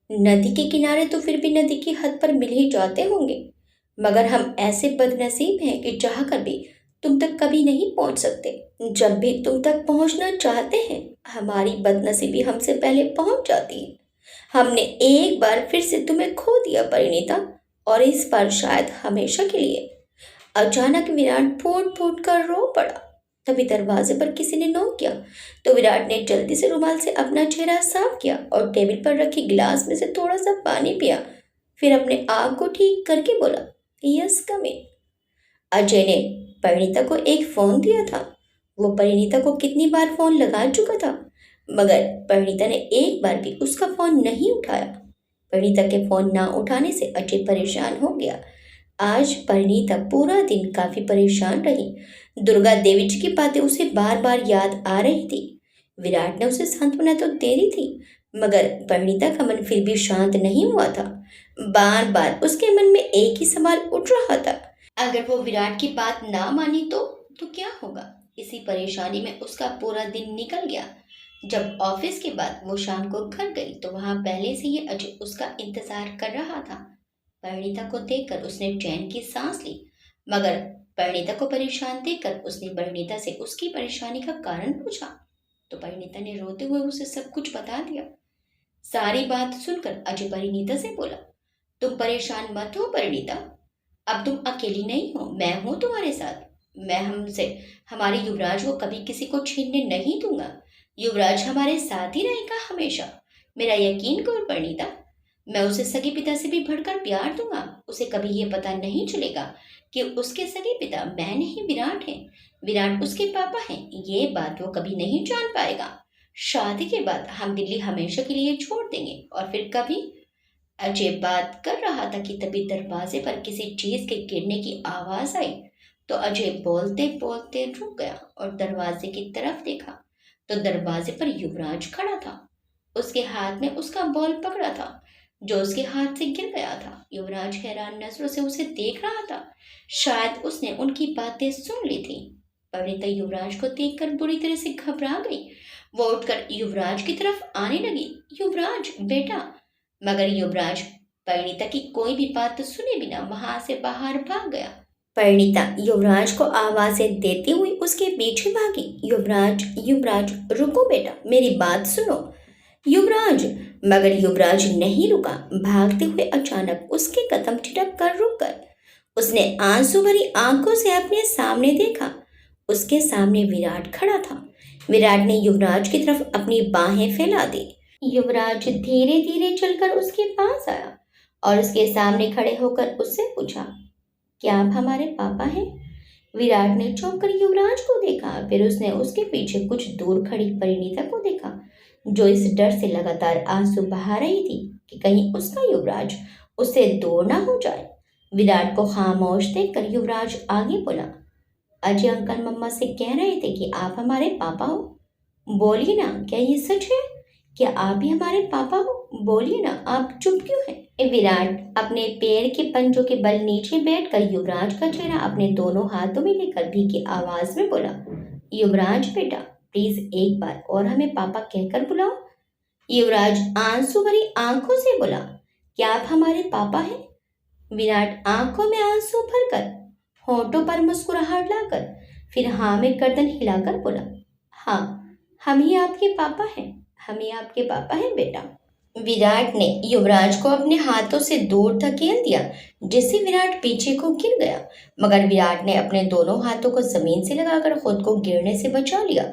नदी के किनारे तो फिर भी नदी की हद पर मिल ही जाते होंगे, मगर हम ऐसे बदनसीब हैं कि चाहकर भी तुम तक कभी नहीं पहुंच सकते। जब भी तुम तक पहुंचना चाहते हैं हमारी बदनसीबी हमसे पहले पहुंच जाती है। हमने एक बार फिर से तुम्हें खो दिया परिणीता, और इस बार शायद हमेशा के लिए। अचानक विराट फूट फूट कर रो पड़ा। तभी दरवाजे पर किसी ने नॉक किया, तो विराट ने जल्दी से रुमाल से अपना चेहरा साफ किया और टेबल पर रखी गिलास में से थोड़ा सा पानी पिया। फिर अपने आप को ठीक करके बोला, यस कम इन। अजय ने परिणीता को एक फोन दिया था। वो परिणीता को कितनी बार फोन लगा चुका था, मगर परिणीता ने एक बार भी उसका फोन नहीं उठाया। परिणीता के फोन ना उठाने से अजय परेशान हो गया। आज परिणीता पूरा दिन काफी परेशान रही। दुर्गा देवी जी की बातें उसे बार बार याद आ रही थी। विराट ने उसे सांत्वना तो दे दी थी, मगर परिणीता का मन फिर भी शांत नहीं हुआ था। बार बार उसके मन में एक ही सवाल उठ रहा था, अगर वो विराट की बात ना मानी तो क्या होगा? इसी परेशानी में उसका पूरा दिन निकल गया। जब ऑफिस के बाद वो शाम को घर गई तो वहां पहले से ही अजय उसका इंतजार कर रहा था। परिणीता को देखकर उसने चैन की सांस ली, मगर परिणीता को परेशान देखकर उसने परिणीता से उसकी परेशानी का कारण पूछा, तो परिणीता ने रोते हुए उसे सब कुछ बता दिया। सारी बात सुनकर अजय परिणीता से बोला, तुम परेशान मत हो परिणीता, अब तुम अकेली नहीं हो, मैं हूं तुम्हारे साथ। मैं हमसे हमारे युवराज को कभी किसी को छीनने नहीं दूंगा। युवराज हमारे साथ ही रहेगा हमेशा, मेरा यकीन करो परिणीता। मैं उसे सगे पिता से भी बढ़कर प्यार दूंगा। उसे कभी ये पता नहीं चलेगा कि उसके सगे पिता मैं नहीं विराट है, विराट उसके पापा हैं। ये बात वो कभी नहीं जान पाएगा। शादी के बाद हम दिल्ली हमेशा के लिए छोड़ देंगे और फिर कभी। अजय बात कर रहा था कि तभी दरवाजे पर किसी चीज के गिरने की आवाज आई, तो अजय बोलते बोलते रुक गया और दरवाजे की तरफ देखा, तो दरवाजे पर युवराज खड़ा था। उसके हाथ में उसका बॉल पकड़ा था जो उसके हाथ से गिर गया था। युवराज हैरान नजरों से उसे देख रहा था। शायद उसने उनकी बातें सुन ली थी। परिणीता युवराज को देखकर बुरी तरह से घबरा गई। वो उठकर युवराज की तरफ आने लगी, युवराज बेटा, मगर युवराज परिणीता की कोई भी बात सुने बिना वहां से बाहर भाग गया। परिणीता युवराज को आवाजें देती हुई उसके पीछे भागी। युवराज, युवराज रुको बेटा, मेरी बात सुनो। युवराज, मगर युवराज नहीं रुका। भागते हुए अचानक उसके कदम ठिठक कर रुक गए। उसने आंसू भरी आंखों से अपने सामने देखा। उसके सामने विराट खड़ा था। विराट ने युवराज की तरफ अपनी बाहें फैला दी। युवराज धीरे धीरे चलकर उसके पास आया और उसके सामने खड़े होकर उससे पूछा, क्या आप हमारे पापा हैं? विराट ने चौंक कर युवराज को देखा। फिर उसने उसके पीछे कुछ दूर खड़ी परिणीता को देखा, जो इस डर से लगातार आंसू बहा रही थी कि कहीं उसका युवराज उससे दूर ना हो जाए। विराट को खामोश देखकर युवराज आगे बोला, अजय अंकल मम्मा से कह रहे थे कि आप हमारे पापा हो। बोलिए ना, क्या ये सच है? क्या आप ही हमारे पापा हो? बोलिए ना, आप चुप क्यों हैं? विराट अपने पैर के पंजों के बल नीचे बैठकर युवराज का चेहरा अपने दोनों हाथों में लेकर भीगी आवाज में बोला, युवराज बेटा, प्लीज एक बार और हमें पापा कहकर बुलाओ। युवराज आंसू भरी आंखों से बोला, क्या आप हमारे पापा हैं? विराट आंखों में आंसू भरकर, होठों पर मुस्कुराहट लाकर, फिर हाँ में गर्दन हिलाकर बोला, हाँ, हम ही आपके पापा हैं, हम ही आपके पापा हैं बेटा। विराट ने युवराज को अपने हाथों से दूर धकेल दिया, जिससे विराट पीछे को गिर गया। मगर विराट ने अपने दोनों हाथों को जमीन से लगाकर खुद को गिरने से बचा लिया।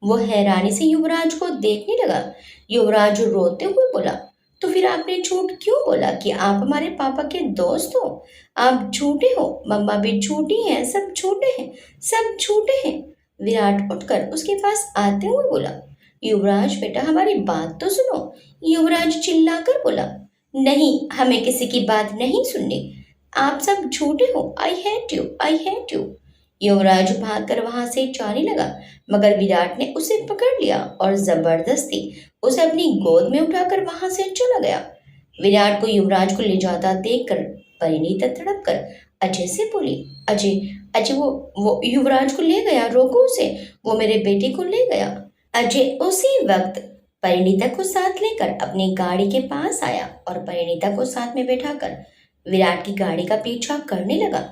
वो हैरानी से युवराज को देखने लगा। युवराज रोते हुए बोला, तो फिर आपने झूठ क्यों बोला कि आप हमारे पापा के दोस्त हो? आप झूठे हो, मम्मा भी झूठी हैं, सब झूठे हैं, सब झूठे हैं। विराट उठकर उसके पास आते हुए बोला, युवराज बेटा, हमारी बात तो सुनो। युवराज चिल्लाकर बोला, नहीं, हमें किसी की बात नहीं सुननी। आप सब झूठे हो। I hate you, I hate you. Yuvraj भागकर वहां से जाने लगा, मगर विराट ने उसे पकड़ लिया और जबरदस्ती उसे अपनी गोद में उठाकर वहां से चला गया। विराट को युवराज को ले जाता देखकर परिणीता तड़प कर अजय से बोली, अजय, अजय, वो युवराज को ले गया, रोको उसे, वो मेरे बेटे को ले गया। अजय उसी वक्त परिणीता को साथ लेकर अपनी गाड़ी के पास आया और परिणीता को साथ में बैठाकर विराट की गाड़ी का पीछा करने लगा।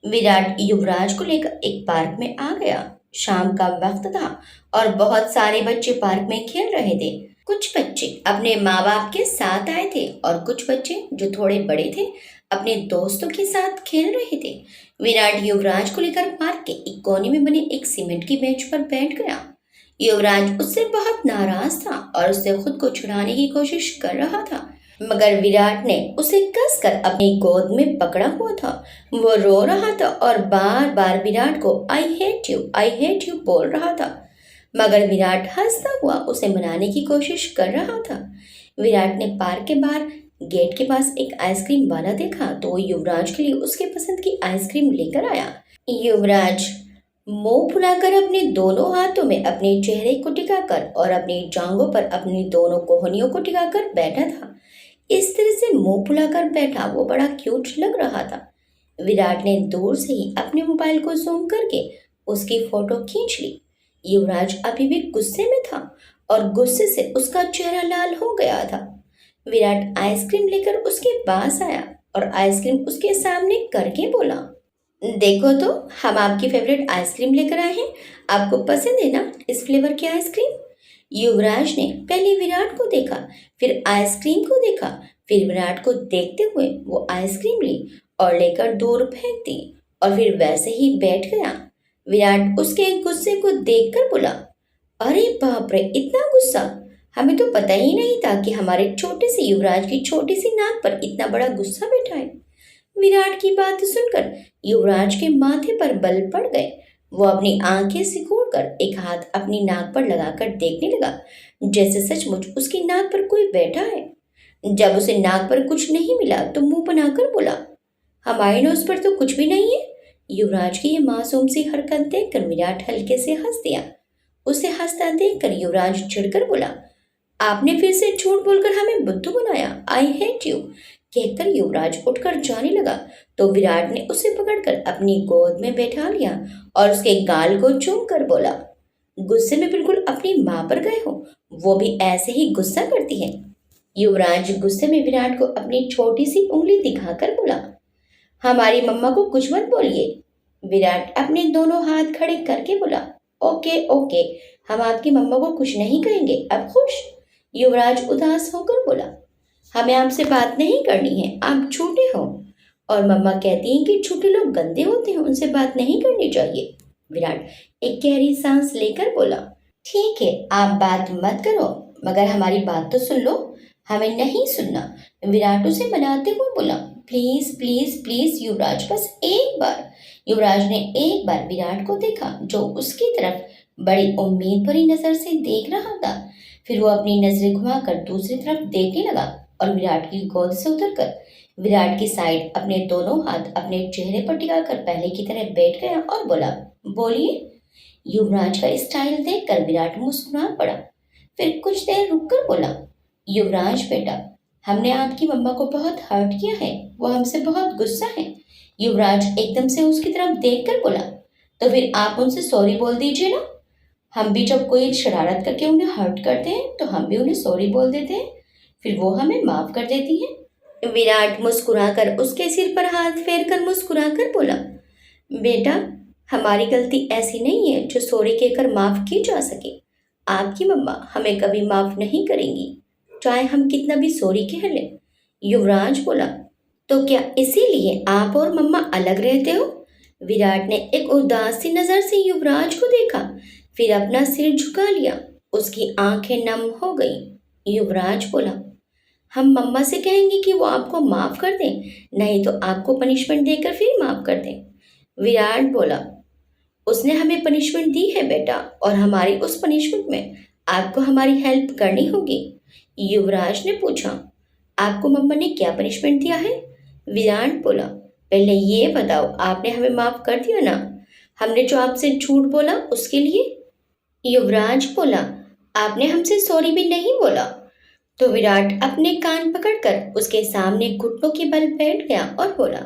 विराट युवराज को लेकर एक पार्क में आ गया। शाम का वक्त था और बहुत सारे बच्चे पार्क में खेल रहे थे। कुछ बच्चे अपने माँ बाप के साथ आए थे और कुछ बच्चे जो थोड़े बड़े थे अपने दोस्तों के साथ खेल रहे थे। विराट युवराज को लेकर पार्क के एक कोने में बने एक सीमेंट की बेंच पर बैठ गया। युवराज उससे बहुत नाराज था और उससे खुद को छुड़ाने की कोशिश कर रहा था, मगर विराट ने उसे कसकर अपनी गोद में पकड़ा हुआ था। वो रो रहा था और बार बार विराट को आई हेट यू बोल रहा था, मगर विराट हंसता हुआ उसे मनाने की कोशिश कर रहा था। विराट ने पार्क के बाहर गेट के पास एक आइसक्रीम वाला देखा तो वो युवराज के लिए उसके पसंद की आइसक्रीम लेकर आया। युवराज मुंह फुलाकर अपने दोनों हाथों में अपने चेहरे को टिकाकर और अपनी जांघों पर अपनी दोनों कोहनियों को टिकाकर बैठा था। इस तरह से मुंह फुलाकर बैठा वो बड़ा क्यूट लग रहा था। विराट ने दूर से ही अपने मोबाइल को जूम करके उसकी फोटो खींच ली। युवराज अभी भी गुस्से में था और गुस्से से उसका चेहरा लाल हो गया था। विराट आइसक्रीम लेकर उसके पास आया और आइसक्रीम उसके सामने करके बोला, देखो तो, हम आपकी फेवरेट आइसक्रीम लेकर आए हैं। आपको पसंद है ना इस फ्लेवर की आइसक्रीम? युवराज ने पहले विराट को देखा, फिर आइसक्रीम को देखा, फिर विराट को देखते हुए वो आइसक्रीम ली और लेकर दूर फेंक दी और फिर वैसे ही बैठ गया। विराट उसके गुस्से को देखकर बोला, अरे बाप रे, इतना गुस्सा! हमें तो पता ही नहीं था कि हमारे छोटे से युवराज की छोटी सी नाक पर इतना बड़ा गुस्सा बैठा है। विराट की बात सुनकर युवराज के माथे पर बल पड़ गए। वो अपनी आंखें सिकोड़कर एक हाथ अपनी नाक पर लगाकर देखने लगा, जैसे सचमुच उसकी नाक पर कोई बैठा है। जब उसे नाक पर कुछ नहीं मिला तो मुंह बनाकर बोला, हमारे नोज पर तो कुछ भी नहीं है। युवराज की ये मासूम सी हरकत देखकर विराट हल्के से हंस दिया। उसे हंसता देखकर युवराज चिढ़कर बोला, आपने फिर से झूठ बोलकर हमें बुद्धू बनाया। आई हेट यू। कहकर युवराज उठकर जाने लगा तो विराट ने उसे पकड़कर अपनी गोद में बैठा लिया और उसके गाल को चूम कर बोला, गुस्से में बिल्कुल अपनी माँ पर गए हो, वो भी ऐसे ही गुस्सा करती है। युवराज गुस्से में विराट को अपनी छोटी सी उंगली दिखाकर बोला, हमारी मम्मा को कुछ मत बोलिए। विराट अपने दोनों हाथ खड़े करके बोला, ओके ओके, हम आपकी मम्मा को कुछ नहीं कहेंगे, अब खुश? युवराज उदास होकर बोला, हमें आपसे बात नहीं करनी है, आप झूठे हो। और मम्मा कहती हैं कि छोटे लोग गंदे होते हैं, उनसे बात नहीं करनी चाहिए। विराट एक गहरी सांस लेकर बोला, ठीक है, आप बात मत करो, मगर हमारी बात तो सुन लो। हमें नहीं सुनना। विराट उसे मनाते हुए बोला, प्लीज प्लीज प्लीज युवराज, बस एक बार। युवराज ने एक बार विराट को देखा, जो उसकी तरफ बड़ी उम्मीद भरी नजर से देख रहा था। फिर वो अपनी नजरें घुमाकर दूसरी तरफ देखने लगा और विराट की गोद से उतरकर विराट की साइड अपने दोनों हाथ अपने चेहरे पर टिकाकर पहले की तरह बैठ गया और बोला, बोलिए। युवराज का स्टाइल देखकर विराट मुस्कुरा पड़ा। फिर कुछ देर रुककर बोला, युवराज बेटा, हमने आपकी मम्मा को बहुत हर्ट किया है, वो हमसे बहुत गुस्सा है। युवराज एकदम से उसकी तरफ देखकर बोला, तो फिर आप उनसे सॉरी बोल दीजिए ना। हम भी जब कोई शरारत करके उन्हें हर्ट करते हैं तो हम भी उन्हें सॉरी बोल देते हैं, फिर वो हमें माफ कर देती है। विराट मुस्कुराकर उसके सिर पर हाथ फेरकर मुस्कुराकर बोला, बेटा, हमारी गलती ऐसी नहीं है जो सॉरी कहकर माफ की जा सके। आपकी मम्मा हमें कभी माफ नहीं करेंगी, चाहे हम कितना भी सॉरी कह लें। युवराज बोला, तो क्या इसीलिए आप और मम्मा अलग रहते हो? विराट ने एक उदास सी नजर से युवराज को देखा, फिर अपना सिर झुका लिया। उसकी आंखें नम हो गई। युवराज बोला, हम मम्मा से कहेंगे कि वो आपको माफ कर दें, नहीं तो आपको पनिशमेंट देकर फिर माफ कर दें। विराट बोला, उसने हमें पनिशमेंट दी है बेटा, और हमारी उस पनिशमेंट में आपको हमारी हेल्प करनी होगी। युवराज ने पूछा, आपको मम्मा ने क्या पनिशमेंट दिया है? विराट बोला, पहले ये बताओ, आपने हमें माफ कर दिया ना, हमने जो आपसे झूठ बोला उसके लिए? युवराज बोला, आपने हमसे सॉरी भी नहीं बोला। तो विराट अपने कान पकड़कर उसके सामने घुटनों के बल बैठ गया और बोला,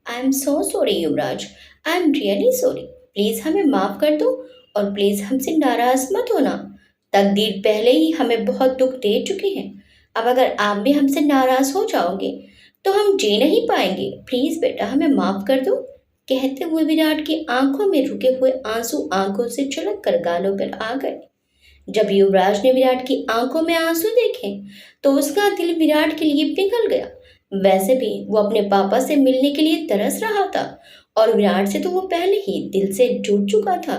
I am so sorry Yuvraj, I am really sorry. Please हमें माफ कर दो और प्लीज हमसे नाराज मत होना। तकदीर पहले ही हमें बहुत दुख दे चुकी है, अब अगर आप भी हमसे नाराज हो जाओगे तो हम जी नहीं पाएंगे। प्लीज बेटा, हमें माफ कर दो। कहते हुए विराट की आंखों में रुके हुए आंसू आंखों से छलक कर गालों पर आ गए। जब युवराज ने विराट की आंखों में आंसू देखे तो उसका दिल विराट के लिए पिघल गया। वैसे भी वो अपने पापा से मिलने के लिए तरस रहा था, और विराट से तो वो पहले ही दिल से जुड़ चुका था।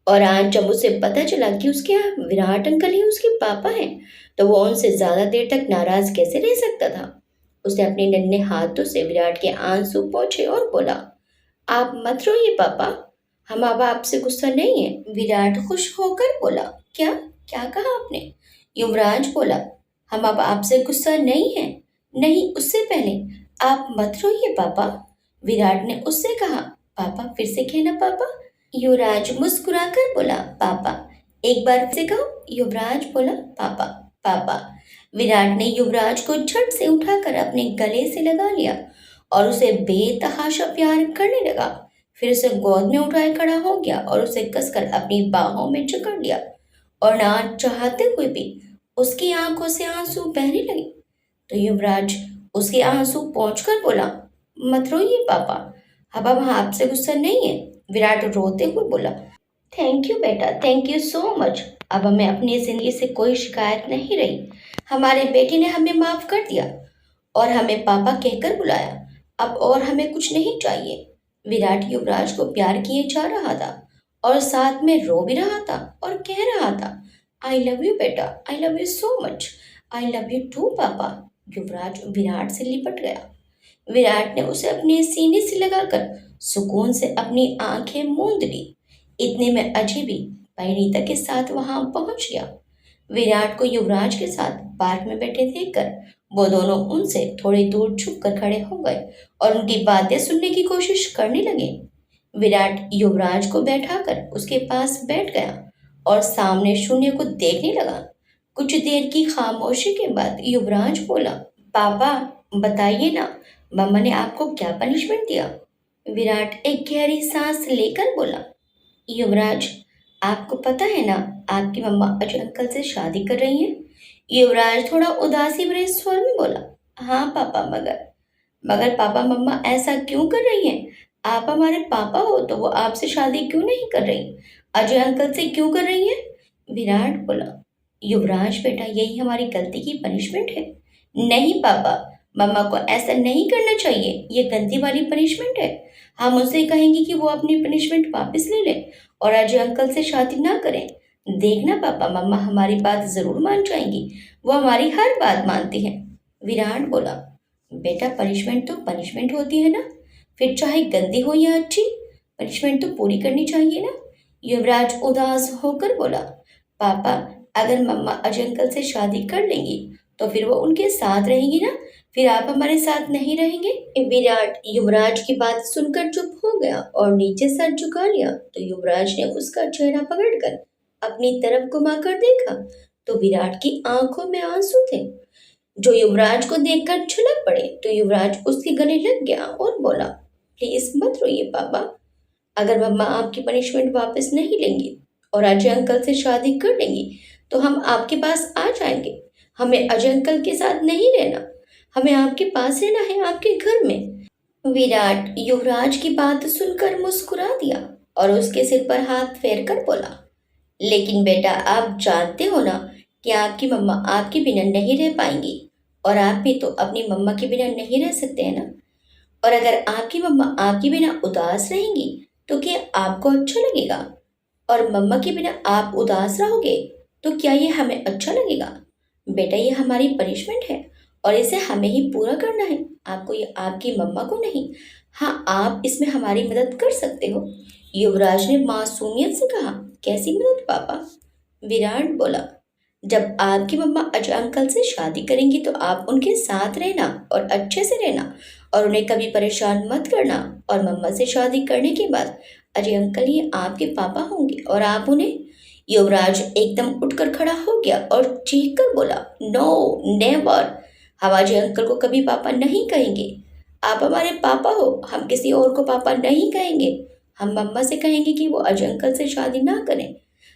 और आज जब उसे पता चला कि उसके यहाँ विराट अंकल ही उसके पापा हैं, तो वो उनसे ज्यादा देर तक नाराज कैसे रह सकता था। उसने अपने नन्हे हाथों से विराट के आंसू पोंछे और बोला, आप मत रोइए पापा, हम अब आपसे गुस्सा नहीं है। विराट खुश होकर बोला, क्या क्या कहा आपने? युवराज बोला, हम अब आपसे गुस्सा नहीं है। नहीं, उससे पहले आप मत रोइए पापा। विराट ने उससे कहा, पापा, फिर से कहना पापा। युवराज मुस्कुराकर बोला, पापा। एक बार फिर से कहो। युवराज बोला, पापा पापा। विराट ने युवराज को झट से उठाकर अपने गले से लगा लिया और उसे बेतहाशा प्यार करने लगा। फिर उसे गोद में उठाए खड़ा हो गया और उसे कसकर अपनी बाहों में जकड़ लिया, और ना चाहते हुए भी उसकी आंखों से आंसू बहने लगे। तो युवराज उसके आंसू पोंछकर बोला, मत रोइए पापा, अब हम आपसे गुस्सा नहीं है। विराट रोते हुए बोला, थैंक यू बेटा, थैंक यू सो मच। अब हमें अपनी जिंदगी से कोई शिकायत नहीं रही। हमारे बेटे ने हमें माफ कर दिया और हमें पापा कहकर बुलाया। अब और हमें कुछ नहीं चाहिए। विराट युवराज को प्यार किए जा रहा था और साथ में रो भी रहा था और कह रहा था, आई लव यू बेटा, I love you so much, I love you too पापा। युवराज विराट से लिपट गया। विराट ने उसे अपने सीने से लगाकर सुकून से अपनी आंखें मूंद ली। इतने में अजय भी परिणीता के साथ वहां पहुंच गया। विराट को युवराज के साथ पार्क में बैठे देखकर वो दोनों उनसे थोड़ी दूर झुक कर खड़े हो गए और उनकी बातें सुनने की कोशिश करने लगे। विराट युवराज को बैठाकर उसके पास बैठ गया और सामने शून्य को देखने लगा। कुछ देर की खामोशी के बाद युवराज बोला, पापा बताइए ना, मम्मा ने आपको क्या पनिशमेंट दिया? विराट एक गहरी सांस लेकर बोला, युवराज, आपको पता है ना, आपकी मम्मा अजय अंकल से शादी कर रही हैं। युवराज थोड़ा उदासी भरे स्वर में बोला, हाँ पापा, मगर मगर पापा, मम्मा ऐसा क्यों कर रही हैं? आप हमारे पापा हो तो वो आपसे शादी क्यों नहीं कर रही, अजय अंकल से क्यों कर रही हैं? विराट बोला, युवराज बेटा, यही हमारी गलती की पनिशमेंट है। नहीं पापा, मम्मा को ऐसा नहीं करना चाहिए, ये गंदी वाली पनिशमेंट है। हम उनसे कहेंगे कि वो अपनी पनिशमेंट वापस ले ले और अजय अंकल से शादी ना करें। देखना पापा, मम्मा हमारी बात जरूर मान जाएंगी, वो हमारी हर बात मानती हैं। विराट बोला, बेटा पनिशमेंट तो पनिशमेंट होती है ना, फिर चाहे गंदी हो या अच्छी, पनिशमेंट तो पूरी करनी चाहिए ना। युवराज उदास होकर बोला, पापा अगर मम्मा अजय अंकल से शादी कर लेंगी तो फिर वो उनके साथ रहेंगी ना, फिर आप हमारे साथ नहीं रहेंगे। विराट युवराज की बात सुनकर चुप हो गया और नीचे सर झुका लिया। तो युवराज ने उसका चेहरा पकड़कर अपनी तरफ घुमाकर देखा तो विराट की आंखों में आंसू थे जो युवराज को देखकर छलक पड़े। तो युवराज उसके गले लग गया और बोला, प्लीज मत रोइए पापा, अगर मम्मा आपकी पनिशमेंट वापस नहीं लेंगी और अजय अंकल से शादी कर लेंगी तो हम आपके पास आ जाएंगे। हमें अजय अंकल के साथ नहीं रहना, हमें आपके पास रहना है, आपके घर में। विराट युवराज की बात सुनकर मुस्कुरा दिया और उसके सिर पर हाथ फेर कर बोला, लेकिन बेटा आप जानते हो ना कि आपकी मम्मा आपके बिना नहीं रह पाएंगी और आप भी तो अपनी मम्मा के बिना नहीं रह सकते हैं ना। और अगर आपकी मम्मा आपके बिना उदास रहेंगी तो क्या आपको अच्छा लगेगा? और मम्मा के बिना आप उदास रहोगे तो क्या ये हमें अच्छा लगेगा? बेटा ये हमारी पनिशमेंट है और इसे हमें ही पूरा करना है, आपको, ये आपकी मम्मा को नहीं। हाँ आप इसमें हमारी मदद कर सकते हो। युवराज ने मासूमियत से कहा, कैसी मदद पापा? विराट बोला, जब आपकी मम्मा अजय अंकल से शादी करेंगी तो आप उनके साथ रहना और अच्छे से रहना और उन्हें कभी परेशान मत करना। और मम्मा से शादी करने के बाद अजय अंकल ही आपके पापा होंगे और आप उन्हें। युवराज एकदम उठकर खड़ा हो गया और चीख कर बोला, नो नेवर, हम अजय अंकल को कभी पापा नहीं कहेंगे। आप हमारे पापा हो, हम किसी और को पापा नहीं कहेंगे। हम मम्मा से कहेंगे कि वो अजय अंकल से शादी ना करें,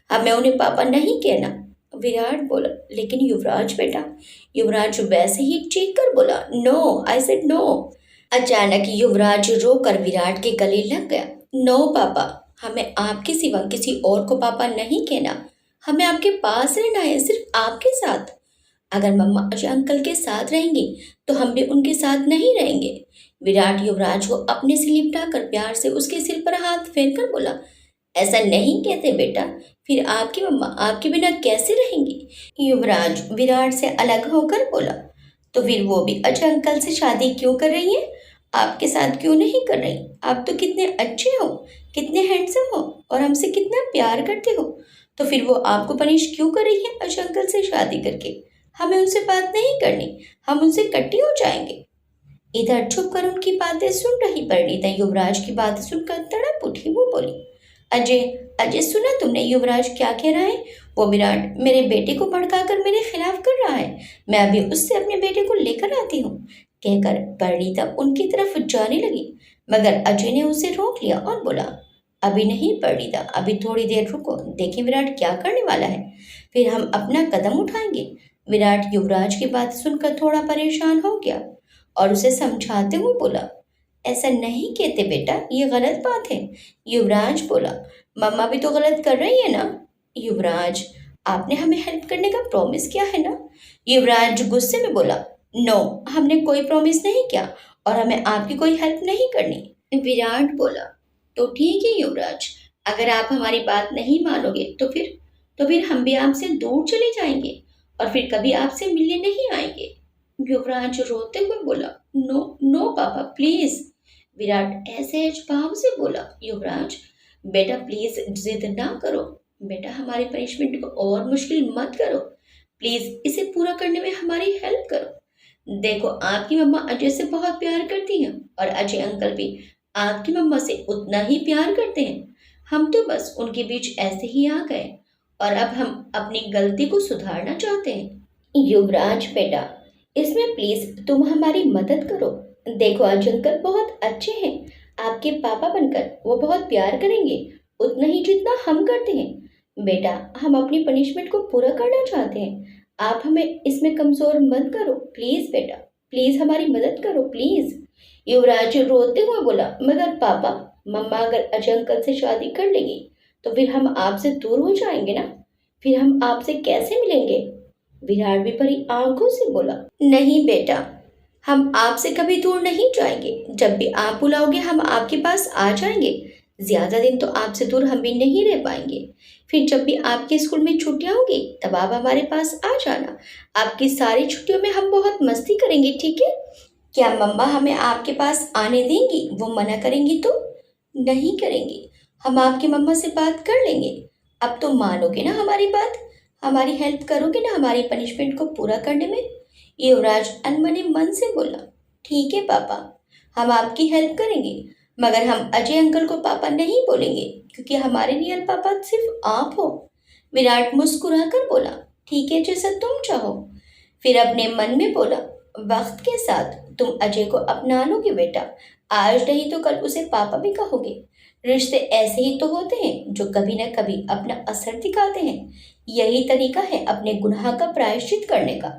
हमें उन्हें पापा नहीं कहना। विराट बोला, लेकिन युवराज बेटा। युवराज वैसे ही चीख कर बोला, नो, आई सेड नो। अचानक युवराज रोकर विराट के गले लग गया। नो पापा, हमें आपके सिवा किसी और को पापा नहीं कहना, हमें आपके पास रहना है, सिर्फ आपके साथ। अगर मम्मा अजय अंकल के साथ रहेंगी तो हम भी उनके साथ नहीं रहेंगे। विराट युवराज को अपने से लिपटा कर प्यार से उसके सिर पर हाथ फेर कर बोला, ऐसा नहीं कहते बेटा, फिर आपकी मम्मा आपके बिना कैसे रहेंगी? युवराज विराट से अलग होकर बोला, तो फिर वो भी अजय अंकल से शादी क्यों कर रही है? आपके साथ क्यों नहीं कर रही? आप तो कितने अच्छे हो, कितने हैंडसम हो और हमसे कितना प्यार करते हो, तो फिर वो आपको पनिश क्यों कर रही है अजय अंकल से शादी करके? हमें उनसे बात नहीं करनी, हम उनसे कट्टी हो जाएंगे। इधर छुप कर उनकी बातें सुन रही परिणीता युवराज की बातें सुनकर तड़प उठी। वो बोली, अजय, अजय सुना तुमने युवराज क्या कह रहा है? वो विराट मेरे बेटे को भड़काकर मेरे खिलाफ कर रहा है, मैं अभी उससे अपने बेटे को लेकर आती हूँ, कहकर परिणीता उनकी तरफ जाने लगी। मगर अजय ने उसे रोक लिया और बोला, अभी नहीं परिणीता, अभी थोड़ी देर रुको, देखें विराट क्या करने वाला है, फिर हम अपना कदम उठाएंगे। विराट युवराज की बात सुनकर थोड़ा परेशान हो गया और उसे समझाते हुए बोला, ऐसा नहीं कहते बेटा, ये गलत बात है। युवराज बोला, मम्मा भी तो गलत कर रही है ना। युवराज, आपने हमें हेल्प करने का प्रॉमिस किया है ना। युवराज गुस्से में बोला, नो, हमने कोई प्रॉमिस नहीं किया और हमें आपकी कोई हेल्प नहीं करनी। विराट बोला, तो ठीक है युवराज, अगर आप हमारी बात नहीं मानोगे तो फिर हम भी आपसे दूर चले जाएंगे और फिर कभी आपसे मिलने नहीं आएंगे। युवराज रोते हुए बोला, नो नो पापा प्लीज। विराट ऐसे भाव से बोला, युवराज बेटा प्लीज जिद ना करो, बेटा हमारी पनिशमेंट को और मुश्किल मत करो, प्लीज इसे पूरा करने में हमारी हेल्प करो। देखो आपकी मम्मा अजय से बहुत प्यार करती हैं और अजय अंकल भी आपकी मम्मा से उतना ही प्यार करते हैं। हम तो बस उनके बीच ऐसे ही आ गए और अब हम अपनी गलती को सुधारना चाहते हैं। युवराज बेटा, इसमें प्लीज तुम हमारी मदद करो। देखो अजय अंकल बहुत अच्छे हैं, आपके पापा बनकर वो बहुत प्यार करेंगे, उतना ही जितना हम करते हैं। बेटा हम अपनी पनिशमेंट को पूरा करना चाहते हैं, आप हमें इसमें कमजोर मत करो, प्लीज बेटा, प्लीज हमारी मदद करो प्लीज। युवराज रोते हुए बोला, मगर पापा, मम्मा अगर अजय अंकल से शादी कर लेगी तो फिर हम आपसे दूर हो जाएंगे ना, फिर हम आपसे कैसे मिलेंगे? विराट भी बड़ी आंखों से बोला, नहीं बेटा, हम आपसे कभी दूर नहीं जाएंगे। जब भी आप बुलाओगे हम आपके पास आ जाएंगे। ज्यादा दिन तो आपसे दूर हम भी नहीं रह पाएंगे। फिर जब भी आपके स्कूल में छुट्टियां होंगी तब आप हमारे पास आ जाना। आपकी सारी छुट्टियों में हम बहुत मस्ती करेंगे, ठीक है? क्या मम्मा हमें आपके पास आने देंगी? वो मना करेंगी तो? नहीं करेंगी। हम आपकी मम्मा से बात कर लेंगे। अब तो मानोगे ना हमारी बात? हमारी हेल्प करोगे ना हमारी पनिशमेंट को पूरा करने में? युवराज अनमने मन से बोला। ठीक है पापा, हम आपकी हेल्प करेंगे, मगर हम अजय अंकल को पापा नहीं बोलेंगे, क्योंकि हमारे रियल पापा सिर्फ आप हो। विराट मुस्कुराकर बोला। ठीक है, जैसा तुम चाहो। फिर अपने मन में बोला, वक्त के साथ तुम अजय को अपना लोगे बेटा। आज नहीं तो कल उसे पापा भी कहोगे। रिश्ते ऐसे ही तो होते हैं जो कभी न कभी अपना असर दिखाते हैं। यही तरीका है अपने गुनाह का प्रायश्चित करने का।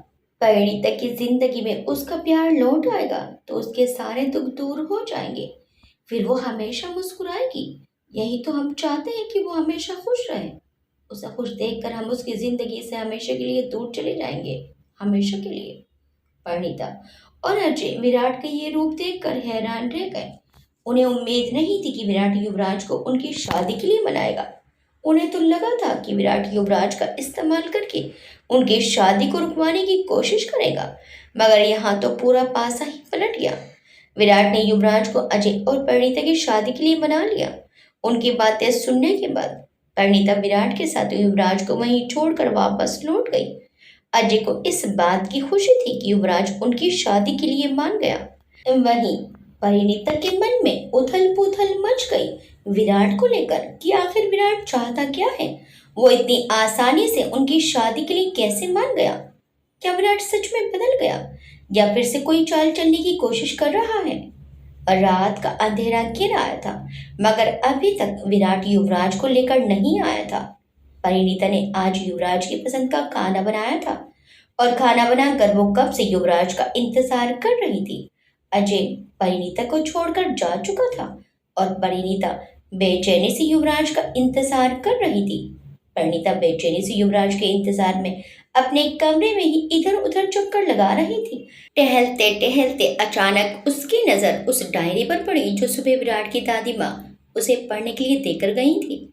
परिणीता की जिंदगी में उसका प्यार लौट आएगा तो उसके सारे दुख दूर हो जाएंगे। फिर वो हमेशा मुस्कुराएगी। यही तो हम चाहते हैं कि वो हमेशा खुश रहे। उसे खुश देखकर हम उसकी जिंदगी से हमेशा के लिए दूर चले जाएंगे। हमेशा के लिए। परिणीता और अजय विराट के ये रूप देखकर हैरान रह गए। उन्हें उम्मीद नहीं थी कि विराट युवराज को उनकी शादी के लिए मनाएगा। उन्हें तो लगा था कि विराट युवराज का इस्तेमाल करके उनकी शादी को रुकवाने की कोशिश करेगा, मगर यहाँ तो पूरा पासा ही पलट गया। विराट ने युवराज को अजय और परिणीता की शादी के लिए मना लिया। उनकी बातें सुनने के बाद परिणीता विराट के साथ युवराज को वहीं छोड़कर वापस लौट गई। अजय को इस बात की खुशी थी कि युवराज उनकी शादी के लिए मान गया। वहीं परिणीता के मन में उथल पुथल मच गई विराट को लेकर कि आखिर विराट चाहता क्या है। वो इतनी आसानी से उनकी शादी के लिए कैसे मान गया? क्या विराट सच में बदल गया या फिर से कोई चाल चलने की कोशिश कर रहा है? रात का अंधेरा घिर आया था, मगर अभी तक विराट युवराज को लेकर नहीं आया था। परिणीता ने आज युवराज की पसंद का खाना बनाया था और खाना बनाकर वो कब से युवराज का इंतजार कर रही थी। अजय परिणीता को छोड़कर जा चुका था और परिणीता बेचैनी से युवराज का इंतजार कर रही थी। परिणीता बेचैनी से युवराज के इंतजार में अपने कमरे में ही इधर उधर चक्कर लगा रही थी। टहलते टहलते अचानक उसकी नजर उस डायरी पर पड़ी जो सुबह विराट की दादी माँ उसे पढ़ने के लिए देकर गई थी।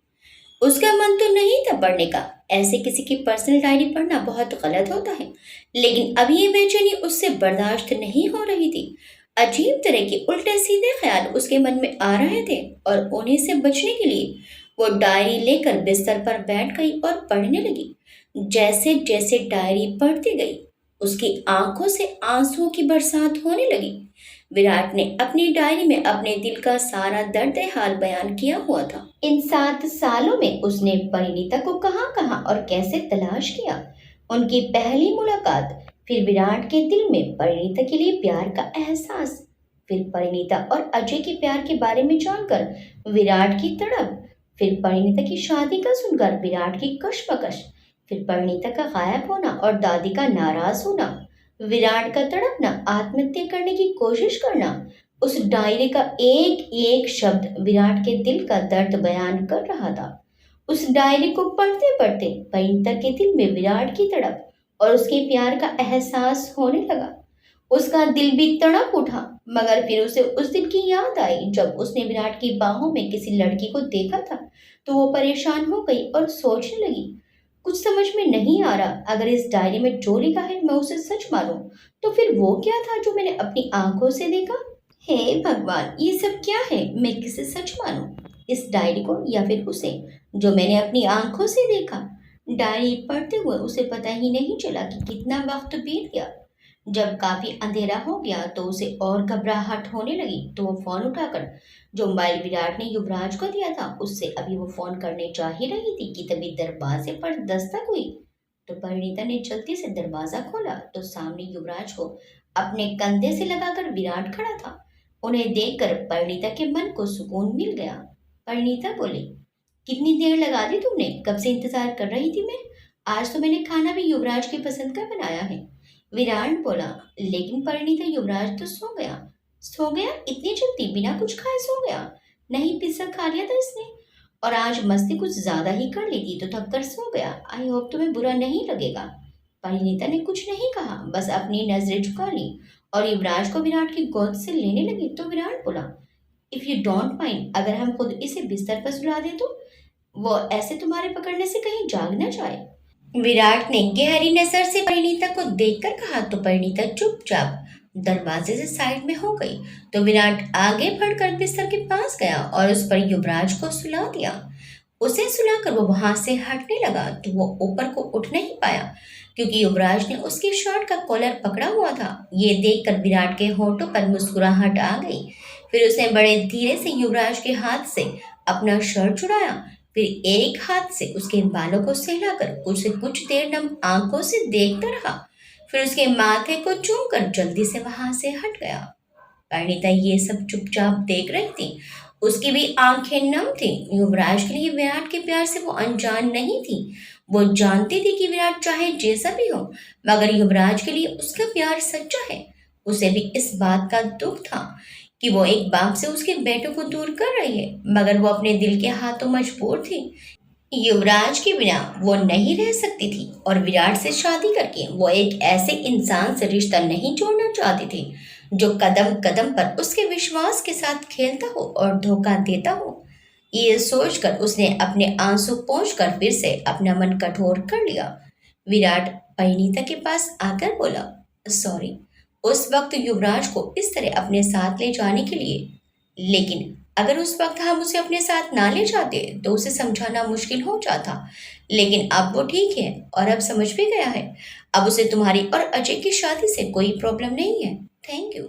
उसका मन तो नहीं था पढ़ने का। ऐसे किसी की पर्सनल डायरी पढ़ना बहुत गलत होता है, लेकिन अभी ये बेचैनी उससे बर्दाश्त नहीं हो रही थी। अजीब तरह के उल्टे सीधे ख्याल उसके मन में आ रहे थे और उन्हीं से बचने के लिए वो डायरी लेकर बिस्तर पर बैठ गई और पढ़ने लगी। जैसे जैसे डायरी पढ़ती गई उसकी आंखों से आंसुओं की बरसात होने लगी। विराट ने अपनी डायरी में अपने दिल का सारा दर्द हाल बयान किया हुआ था। इन 7 सालों में उसने परिणीता को कहाँ कहाँ और कैसे तलाश किया। उनकी पहली मुलाकात, फिर विराट के दिल में परिणीता के लिए प्यार का एहसास, फिर परिणीता और अजय के प्यार के बारे में जानकर विराट की तड़प, फिर परिणीता की शादी का सुनकर विराट की कश्मकश, फिर परिणीता का गायब होना और दादी का नाराज होना, विराट का तड़पना, आत्महत्या करने की कोशिश करना। उस डायरी का एक एक शब्द विराट के दिल का दर्द बयान कर रहा था। उस डायरी को पढ़ते पढ़ते परिणीता के दिल में विराट की तड़प और उसके प्यार का एहसास होने लगा। उसका दिल भी तड़प उठा, मगर फिर उसे उस दिन की याद आई जब उसने विराट की बाहों में किसी लड़की को देखा था। तो वो परेशान हो गई और सोचने लगी, कुछ समझ में नहीं आ रहा। अगर इस डायरी में जो लिखा है मैं उसे सच मानूं, तो फिर वो क्या था जो मैंने अपनी आंखों से देखा? हे भगवान, ये सब क्या है? मैं किसे सच मानूं, इस डायरी को या फिर उसे जो मैंने अपनी आंखों से देखा? डायरी पढ़ते हुए उसे पता ही नहीं चला कि कितना वक्त बीत गया। जब काफी अंधेरा हो गया तो उसे और घबराहट होने लगी, तो वो फोन उठाकर जो मोबाइल विराट ने युवराज को दिया था उससे अभी वो फोन करने जा ही रही थी कि तभी दरवाजे पर दस्तक हुई। तो परिणीता ने जल्दी से दरवाजा खोला तो सामने युवराज को अपने कंधे से लगाकर विराट खड़ा था। उन्हें देखकर परिणीता के मन को सुकून मिल गया। परिणीता बोली, कितनी देर लगा दी तुमने? कब से इंतजार कर रही थी मैं। आज तो मैंने खाना भी युवराज की पसंद का बनाया है। विराट बोला। लेकिन परिणीता, युवराज तो सो गया। सो गया? इतनी जल्दी बिना कुछ खाए सो गया? नहीं, पिज्जा खा लिया था इसने और आज मस्ती कुछ ज्यादा ही कर ली थी तो थक कर सो गया। आई होप तुम्हें बुरा नहीं लगेगा। परिणीता ने कुछ नहीं कहा, बस अपनी नजरें झुका ली और युवराज को विराट की गोद से लेने लगी तो विराट बोला, इफ यू डोंट माइंड, अगर हम खुद इसे बिस्तर पर सुला दे तो वो ऐसे तुम्हारे पकड़ने से कहीं जाग न जाए। विराट ने गहरी नजर से परिणीता को देखकर कहा तो परिणीता चुपचाप दरवाजे से साइड में हो गई। तो विराट आगे बढ़कर बिस्तर के पास गया और उस पर युवराज को सुला दिया। उसे सुलाकर वो वहां से हटने लगा तो वो ऊपर को उठ नहीं पाया क्योंकि युवराज ने उसकी शर्ट का कॉलर पकड़ा हुआ था। ये देखकर विराट के होठों पर मुस्कुराहट आ गई। फिर उसने बड़े धीरे से युवराज के हाथ से अपना शर्ट छुड़ाया, फिर एक हाथ से उसके बालों को सहलाकर उसे कुछ देर नम आंखों से देखता रहा, फिर उसके माथे को चूमकर जल्दी से वहां से हट गया। परिणीता ये सब चुपचाप देख रही थी। उसकी भी आंखें नम थी। युवराज के लिए विराट के प्यार से वो अनजान नहीं थी। वो जानती थी कि विराट चाहे जैसा भी हो, मगर युवराज के लिए उसका प्यार सच्चा है। उसे भी इस बात का दुख था कि वो एक बाप से उसके बेटों को दूर कर रही है, मगर वो अपने दिल के हाथों मजबूर थी। युवराज के बिना वो नहीं रह सकती थी और विराट से शादी करके वो एक ऐसे इंसान से रिश्ता नहीं जोड़ना चाहती थी जो कदम कदम पर उसके विश्वास के साथ खेलता हो और धोखा देता हो। ये सोचकर उसने अपने आंसू पोंछकर फिर से अपना मन कठोर कर लिया। विराट परिणीता के पास आकर बोला, सॉरी, उस वक्त युवराज को इस तरह अपने साथ ले जाने के लिए, लेकिन अगर उस वक्त हम उसे अपने साथ ना ले जाते तो उसे समझाना मुश्किल हो जाता। लेकिन अब वो ठीक है और अब समझ भी गया है। अब उसे तुम्हारी और अजय की शादी से कोई प्रॉब्लम नहीं है। Thank you.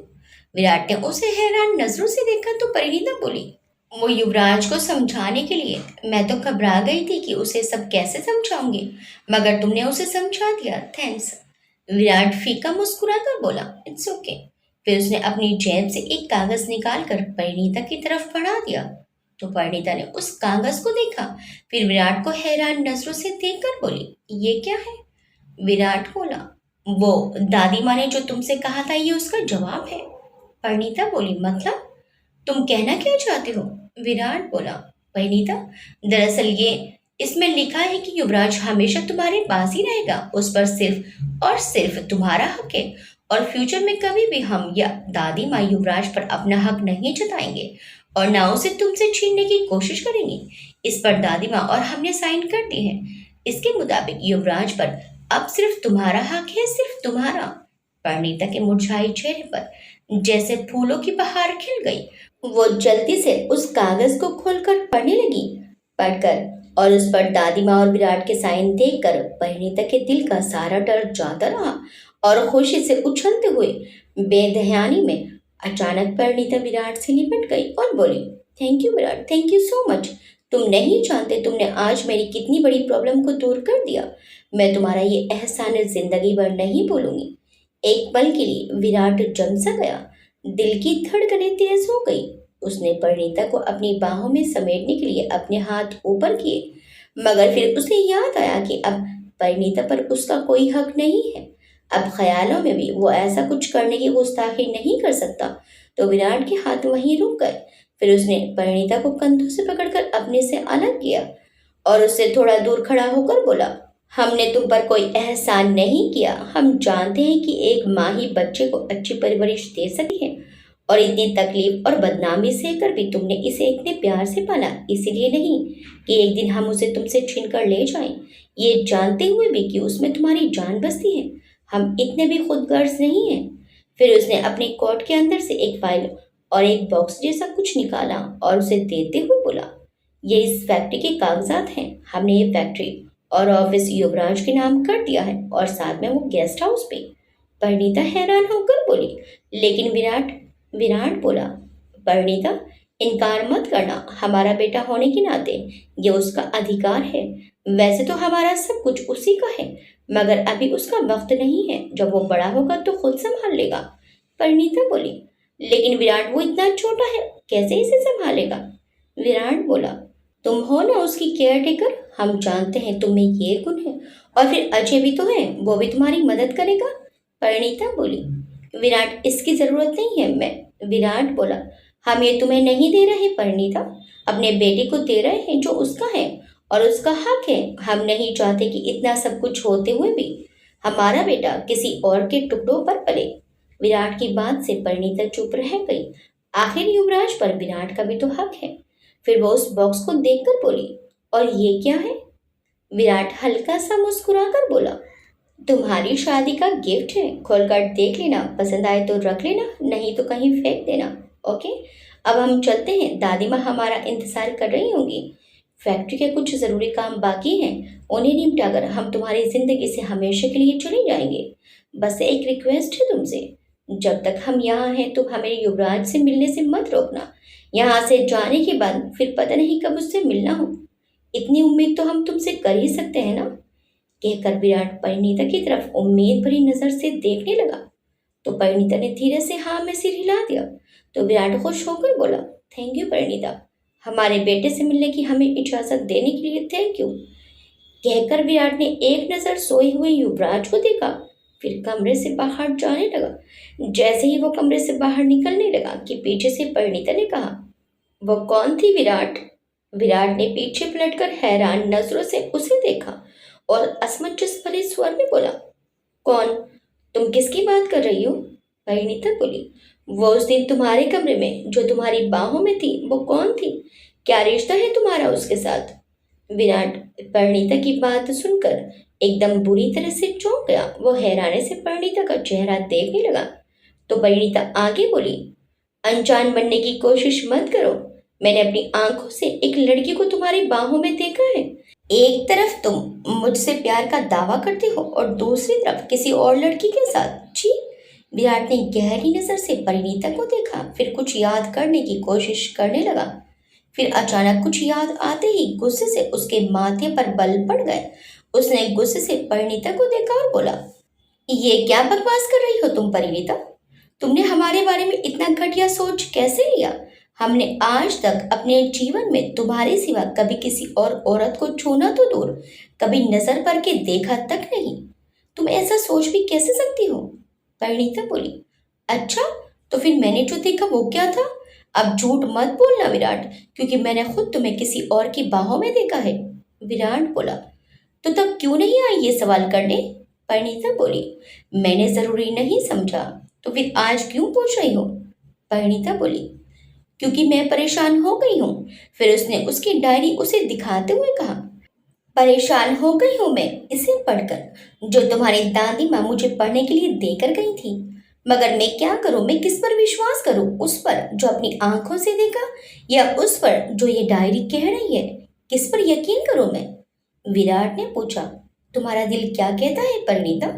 विराट ने उसे हैरान नजरों से देखा तो परिणीता बोली, वो युवराज को समझाने के लिए मैं तो घबरा गई थी कि उसे सब कैसे समझाऊंगी, मगर तुमने उसे समझा दिया, थैंक्स। विराट फीका मुस्कुराकर बोला, इट्स ओके। फिर उसने अपनी जेब से एक कागज निकालकर परिणीता की तरफ बढ़ा दिया तो परिणीता ने उस कागज को देखा, फिर विराट को हैरान नजरों से देखकर बोली, ये क्या है? विराट बोला, वो दादी माँ ने जो तुमसे कहा था ये उसका जवाब है। परिणीता बोली, मतलब तुम कहना क्या चाहते हो? विराट बोला, परिणीता, दरअसल ये इसमें लिखा है कि युवराज हमेशा तुम्हारे पास ही रहेगा, उस पर सिर्फ और सिर्फ तुम्हारा हक है और फ्यूचर में कभी भी हम या दादी माँ युवराज पर अपना हक नहीं जताएंगे और ना उसे तुमसे छीनने की कोशिश करेंगी। इस पर दादी माँ और हमने साइन कर दी है। इसके मुताबिक युवराज पर अब सिर्फ तुम्हारा हक है, सिर्फ तुम्हारा। परिणीता के मुरझाए चेहरे पर जैसे फूलों की बहार खिल गई। वो जल्दी से उस कागज को खोलकर पढ़ने लगी। पढ़कर और उस पर दादी माँ और विराट के साइन देखकर परिणीता के दिल का सारा डर जाता रहा और खुशी से उछलते हुए बेध्यानी में अचानक परिणीता विराट से लिपट गई और बोली, thank you Virat, thank you so much. तुम नहीं जानते तुमने आज मेरी कितनी बड़ी प्रॉब्लम को दूर कर दिया। मैं तुम्हारा ये एहसान जिंदगी भर नहीं भूलूंगी। एक पल के लिए विराट जम सा गया। दिल की धड़कनें तेज हो गई। उसने परिणीता को अपनी बाहों में समेटने के लिए अपने हाथ ऊपर किए, मगर फिर उसे याद आया कि अब परिणीता पर उसका कोई हक नहीं है। अब ख्यालों में भी वो ऐसा कुछ करने की गुस्ताखी नहीं कर सकता। तो विराट के हाथ वहीं रुक गए। फिर उसने परिणीता को कंधों से पकड़कर अपने से अलग किया और उससे थोड़ा दूर खड़ा होकर बोला, हमने तुम पर कोई एहसान नहीं किया। हम जानते हैं कि एक माँ ही बच्चे को अच्छी परवरिश दे सकती है और इतनी तकलीफ और बदनामी सहकर भी तुमने इसे इतने प्यार से पाला, इसीलिए नहीं कि एक दिन हम उसे तुमसे छीन कर ले जाएं, ये जानते हुए भी कि उसमें तुम्हारी जान बसती है। हम इतने भी खुदगर्ज नहीं हैं। फिर उसने अपने कोट के अंदर से एक फाइल और एक बॉक्स जैसा कुछ निकाला और उसे देते हुए बोला, ये इस फैक्ट्री के कागजात हैं। हमने ये फैक्ट्री और ऑफिस युवराज के नाम कर दिया है और साथ में वो गेस्ट हाउस भी। परिणीता हैरान होकर बोली, लेकिन विराट विराट बोला, परिणीता, इनकार मत करना। हमारा बेटा होने के नाते ये उसका अधिकार है। वैसे तो हमारा सब कुछ उसी का है, मगर अभी उसका वक्त नहीं है। जब वो बड़ा होगा तो खुद संभाल लेगा। परिणीता बोली, लेकिन विराट वो इतना छोटा है, कैसे इसे संभालेगा? विराट बोला, तुम हो ना उसकी केयर टेकर, हम जानते हैं तुम में ये गुण है। और फिर अजय भी तो है, वो भी तुम्हारी मदद करेगा। परिणीता बोली, विराट, इसकी जरूरत नहीं है। मैं विराट बोला, हम ये तुम्हें नहीं दे रहे परिणीता, अपने बेटे को दे रहे हैं जो उसका है और उसका हक है। हम नहीं चाहते कि इतना सब कुछ होते हुए भी हमारा बेटा किसी और के टुकड़ों पर पले। विराट की बात से परिणीता चुप रह गई। आखिर युवराज पर विराट का भी तो हक है। फिर वो उस बॉक्स को देखकर बोली, और ये क्या है? विराट हल्का सा मुस्कुराकर बोला, तुम्हारी शादी का गिफ्ट है, खोलकर देख लेना, पसंद आए तो रख लेना, नहीं तो कहीं फेंक देना। ओके, अब हम चलते हैं, दादी माँ हमारा इंतजार कर रही होंगी। फैक्ट्री के कुछ ज़रूरी काम बाकी हैं, उन्हें निपटाकर हम तुम्हारी ज़िंदगी से हमेशा के लिए चले जाएंगे। बस एक रिक्वेस्ट है तुमसे, जब तक हम यहाँ हैं तुम हमें युवराज से मिलने से मत रोकना। यहाँ से जाने के बाद फिर पता नहीं कब उससे मिलना हो, इतनी उम्मीद तो हम तुमसे कर ही सकते हैं ना। कहकर विराट परिणीता की तरफ उम्मीद भरी नजर से देखने लगा। तो परिणीता ने धीरे से हाँ में सिर हिला दिया। तो विराट खुश होकर बोला, थैंक यू परिणीता, हमारे बेटे से मिलने की हमें इजाजत देने के लिए थैंक यू। कहकर विराट ने एक नजर सोए हुए युवराज को देखा, फिर कमरे से बाहर जाने लगा। जैसे ही वो कमरे से बाहर निकलने लगा कि पीछे से परिणीता ने कहा, वो कौन थी विराट? विराट ने पीछे पलटकर हैरान नजरों से उसे देखा और असमंजस भरे स्वर में बोला, कौन? तुम किसकी बात कर रही हो? परिणीता बोली, वो उस दिन तुम्हारे कमरे में जो तुम्हारी बाहों में थी, वो कौन थी? क्या रिश्ता है तुम्हारा उसके साथ? विराट परिणीता की बात सुनकर एकदम बुरी तरह से चौंक गया। वो हैरानी से परिणीता का चेहरा देखने लगा। तो परिणीता आगे बोली, अनजान बनने की कोशिश मत करो, मैंने अपनी आंखों से एक लड़की को तुम्हारी बाहों में देखा है। एक तरफ तुम मुझसे प्यार का दावा करते हो और दूसरी तरफ किसी और लड़की के साथ। छी! विराट ने गहरी नजर से परिणीता को देखा, फिर कुछ याद करने की कोशिश करने लगा। फिर अचानक कुछ याद आते ही गुस्से से उसके माथे पर बल पड़ गए। उसने गुस्से से परिणीता को देखा और बोला, ये क्या बकवास कर रही हो तुम परिणीता? तुमने हमारे बारे में इतना घटिया सोच कैसे लिया? हमने आज तक अपने जीवन में तुम्हारे सिवा कभी किसी और औरत को छूना तो दूर, कभी नजर पर के देखा तक नहीं। तुम ऐसा सोच भी कैसे सकती हो? परिणीता बोली, अच्छा, तो फिर मैंने जो देखा वो क्या था? अब झूठ मत बोलना विराट, क्योंकि मैंने खुद तुम्हें किसी और की बाहों में देखा है। विराट बोला, तो तब क्यों नहीं आई ये सवाल करने? परिणीता बोली, मैंने जरूरी नहीं समझा। तो फिर आज क्यों पूछ रही हो? परिणीता बोली, क्योंकि मैं परेशान हो गई हूँ। फिर उसने उसकी डायरी उसे दिखाते हुए कहा, परेशान हो गई हूँ मैं इसे पढ़कर, जो तुम्हारी दादी माँ मुझे पढ़ने के लिए देकर गई थी। मगर मैं क्या करूँ, मैं किस पर विश्वास करूँ, उस पर जो अपनी आंखों से देखा, या उस पर जो ये डायरी कह रही है? किस पर यकीन करूँ मैं? विराट ने पूछा, तुम्हारा दिल क्या कहता है परिणीता?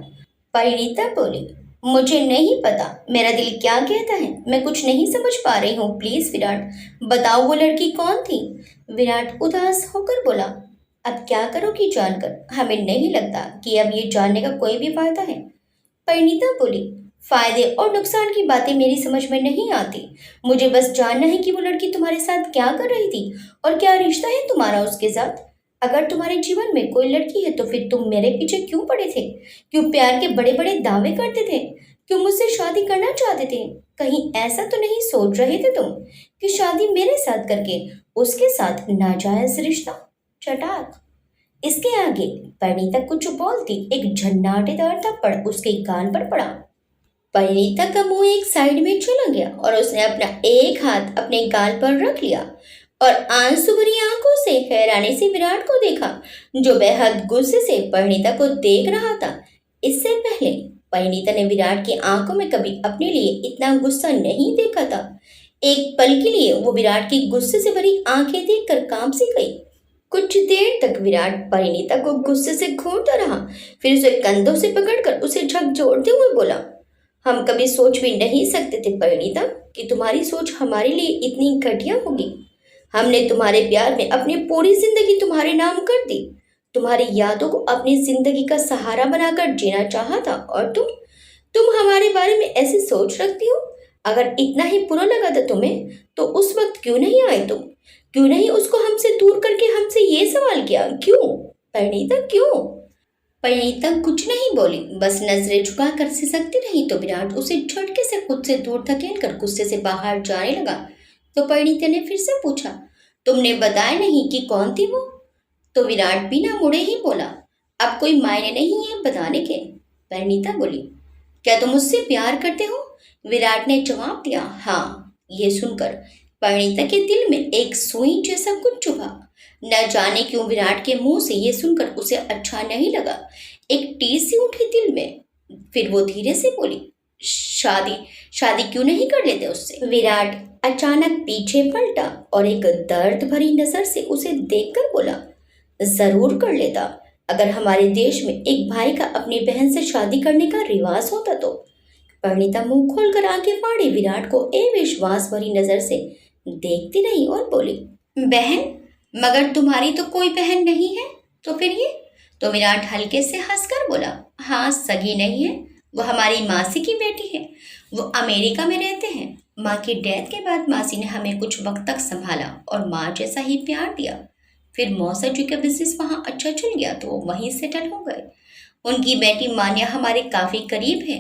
परिणीता बोली, मुझे नहीं पता मेरा दिल क्या कहता है, मैं कुछ नहीं समझ पा रही हूँ, प्लीज विराट बताओ वो लड़की कौन थी? विराट उदास होकर बोला, अब क्या करोगी जानकर? हमें नहीं लगता कि अब ये जानने का कोई भी फायदा है। परिणीता बोली, फायदे और नुकसान की बातें मेरी समझ में नहीं आती। मुझे बस जानना है कि वो लड़की तुम्हारे साथ क्या कर रही थी और क्या रिश्ता है तुम्हारा उसके साथ। अगर तुम्हारे जीवन में कोई लड़की है तो फिर तुम मेरे पीछे क्यों पड़े थे? क्यों प्यार के बड़े बड़े दावे करते थे? क्यों मुझसे शादी करना चाहते थे? कहीं ऐसा तो नहीं सोच रहे थे तुम कि शादी मेरे साथ करके उसके साथ नाजायज रिश्ता? चटाक! इसके आगे परिणीता कुछ बोलती, एक झन्नाटेदार थप्पड़ उसके कान पर पड़ा। परिणीता का मुंह एक साइड में चला गया और उसने अपना एक हाथ अपने गाल पर रख लिया और आंसू भरी आंखों से हैरानी से विराट को देखा, जो बेहद गुस्से से परिणीता को देख रहा था। इससे पहले परिणीता ने विराट की आंखों में कभी अपने लिए इतना गुस्सा नहीं देखा था। एक पल के लिए वो विराट की गुस्से से भरी आंखें देखकर कांप सी गई। कुछ देर तक विराट परिणीता को गुस्से से घूरता रहा, फिर उसे कंधों से पकड़कर उसे झकझोरते हुए बोला, हम कभी सोच भी नहीं सकते थे परिणीता कि तुम्हारी सोच हमारे लिए इतनी घटिया होगी। हमने तुम्हारे प्यार में अपनी पूरी जिंदगी तुम्हारे नाम कर दी, तुम्हारी यादों को अपनी जिंदगी का सहारा बनाकर जीना चाहा था, और तुम हमारे बारे में ऐसी सोच रखती हो। अगर इतना ही बुरा लगा था तुम्हें तो उस वक्त क्यों नहीं आए तुम? क्यों नहीं उसको हमसे दूर करके हमसे ये सवाल किया? क्यों परिणीता, क्यों? परिणीता कुछ नहीं बोली, बस नजरें झुकाकर सिसकती रही। तो विराट उसे झटके से खुद से दूर धकेल कर गुस्से से बाहर जाने लगा। तो परिणीता ने फिर से पूछा, तुमने बताया नहीं कि कौन थी वो? तो विराट बिना मुड़े ही बोला, अब कोई मायने नहीं है बताने के। परिणीता बोली, क्या तुम मुझसे प्यार करते हो? विराट ने जवाब दिया। हाँ। ये सुनकर परिणीता के दिल में एक सुई जैसा कुछ चुभा। न जाने क्यों विराट के मुंह से ये सुनकर उसे अच्छा नहीं लगा। एक टीस सी उठी दिल में। फिर वो धीरे से बोली, शादी शादी क्यों नहीं कर लेते उससे? विराट अचानक पीछे पलटा और एक दर्द भरी नजर से उसे देखकर बोला, जरूर कर लेता, अगर हमारे देश में एक भाई का अपनी बहन से शादी करने का रिवाज होता तो। परिणीता मुंह खोलकर आंखें फाड़े विराट को अविश्वास भरी नजर से देखती रही और बोली, बहन? मगर तुम्हारी तो कोई बहन नहीं है, तो फिर ये? तो विराट हल्के से हंसकर बोला, हाँ, सगी नहीं है, वो हमारी मासी की बेटी है। वो अमेरिका में रहते हैं। माँ की डेथ के बाद मासी ने हमें कुछ वक्त तक संभाला और माँ जैसा ही प्यार दिया। फिर मौसा जी का बिजनेस वहाँ अच्छा चल गया तो वो वहीं सेटल हो गए। उनकी बेटी मान्या हमारे काफ़ी करीब है।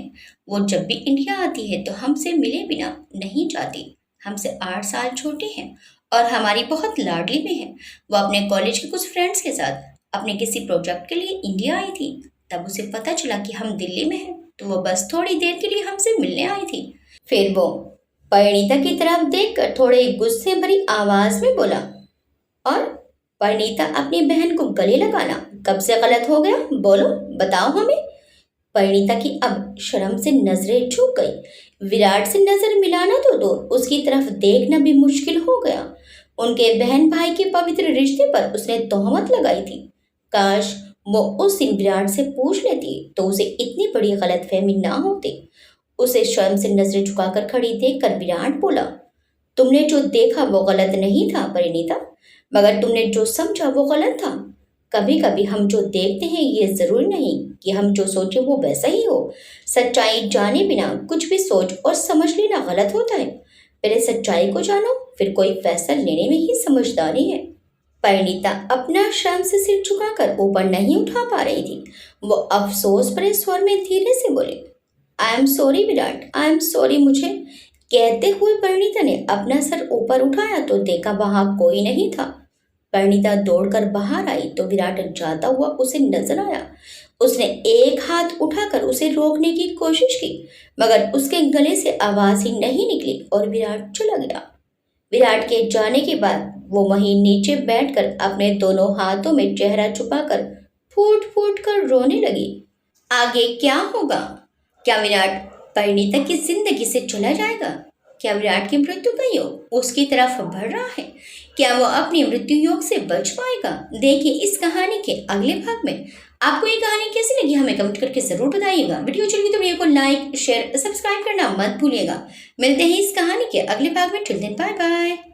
वो जब भी इंडिया आती है तो हमसे मिले बिना नहीं जाती। हमसे 8 साल छोटी हैं और हमारी बहुत लाडली भी है। वो अपने कॉलेज के कुछ फ्रेंड्स के साथ अपने किसी प्रोजेक्ट के लिए इंडिया आई थी। तब उसे पता चला कि हम दिल्ली में हैं तो वो बस थोड़ी देर के लिए हमसे मिलने आई थी। फिर वो परिणीता की तरफ देखकर थोड़े गुस्से भरी आवाज में बोला, और परिणीता अपनी बहन को गले लगाना कब से गलत हो गया? बोलो, बताओ हमें। परिणीता की अब शर्म से नजरें झुक गई। विराट से नजर मिलाना तो दूर, उसकी तरफ देखना भी मुश्किल हो गया। उनके बहन भाई के पवित्र रिश्ते पर उसने तोहमत लगाई थी। काश वो उस दिन विराट से पूछ लेती तो उसे इतनी बड़ी गलतफहमी ना होती। उसे शर्म से नजरें झुकाकर खड़ी देखकर विराट बोला, तुमने जो देखा वो गलत नहीं था परिणीता, मगर तुमने जो समझा वो गलत था। कभी कभी हम जो देखते हैं ये जरूरी नहीं कि हम जो सोचे वो वैसा ही हो। सच्चाई जाने बिना कुछ भी सोच और समझ लेना गलत होता है। पहले सच्चाई को जानो, फिर कोई फैसला लेने में ही समझदारी है। परिणीता अपना शर्म से सिर झुकाकर ऊपर नहीं उठा पा रही थी। वो अफसोस भरे स्वर में धीरे से बोली, I am sorry Virat, I am sorry. मुझे कहते हुए परिणीता ने अपना सर ऊपर उठाया तो देखा वहां कोई नहीं था। परिणीता दौड़कर बाहर आई तो विराट जाता हुआ उसे नजर आया। उसने एक हाथ उठाकर उसे रोकने की कोशिश की, मगर उसके गले से आवाज ही नहीं निकली और विराट चला गया। विराट के जाने के बाद वो वहीं नीचे बैठकर अपने दोनों हाथों में चेहरा छुपाकर फूट फूट कर रोने लगी। आगे क्या होगा? क्या विराट परिणीता की जिंदगी से चला जाएगा? क्या विराट की मृत्यु का योग उसकी तरफ बढ़ रहा है? क्या वो अपनी मृत्यु योग से बच पाएगा? देखिए इस कहानी के अगले भाग में। आपको ये कहानी कैसी लगी हमें कमेंट करके जरूर बताइएगा। वीडियो अच्छी लगी तो वीडियो को लाइक शेयर सब्सक्राइब करना मत भूलिएगा। मिलते हैं इस कहानी के अगले भाग में। Till then bye bye.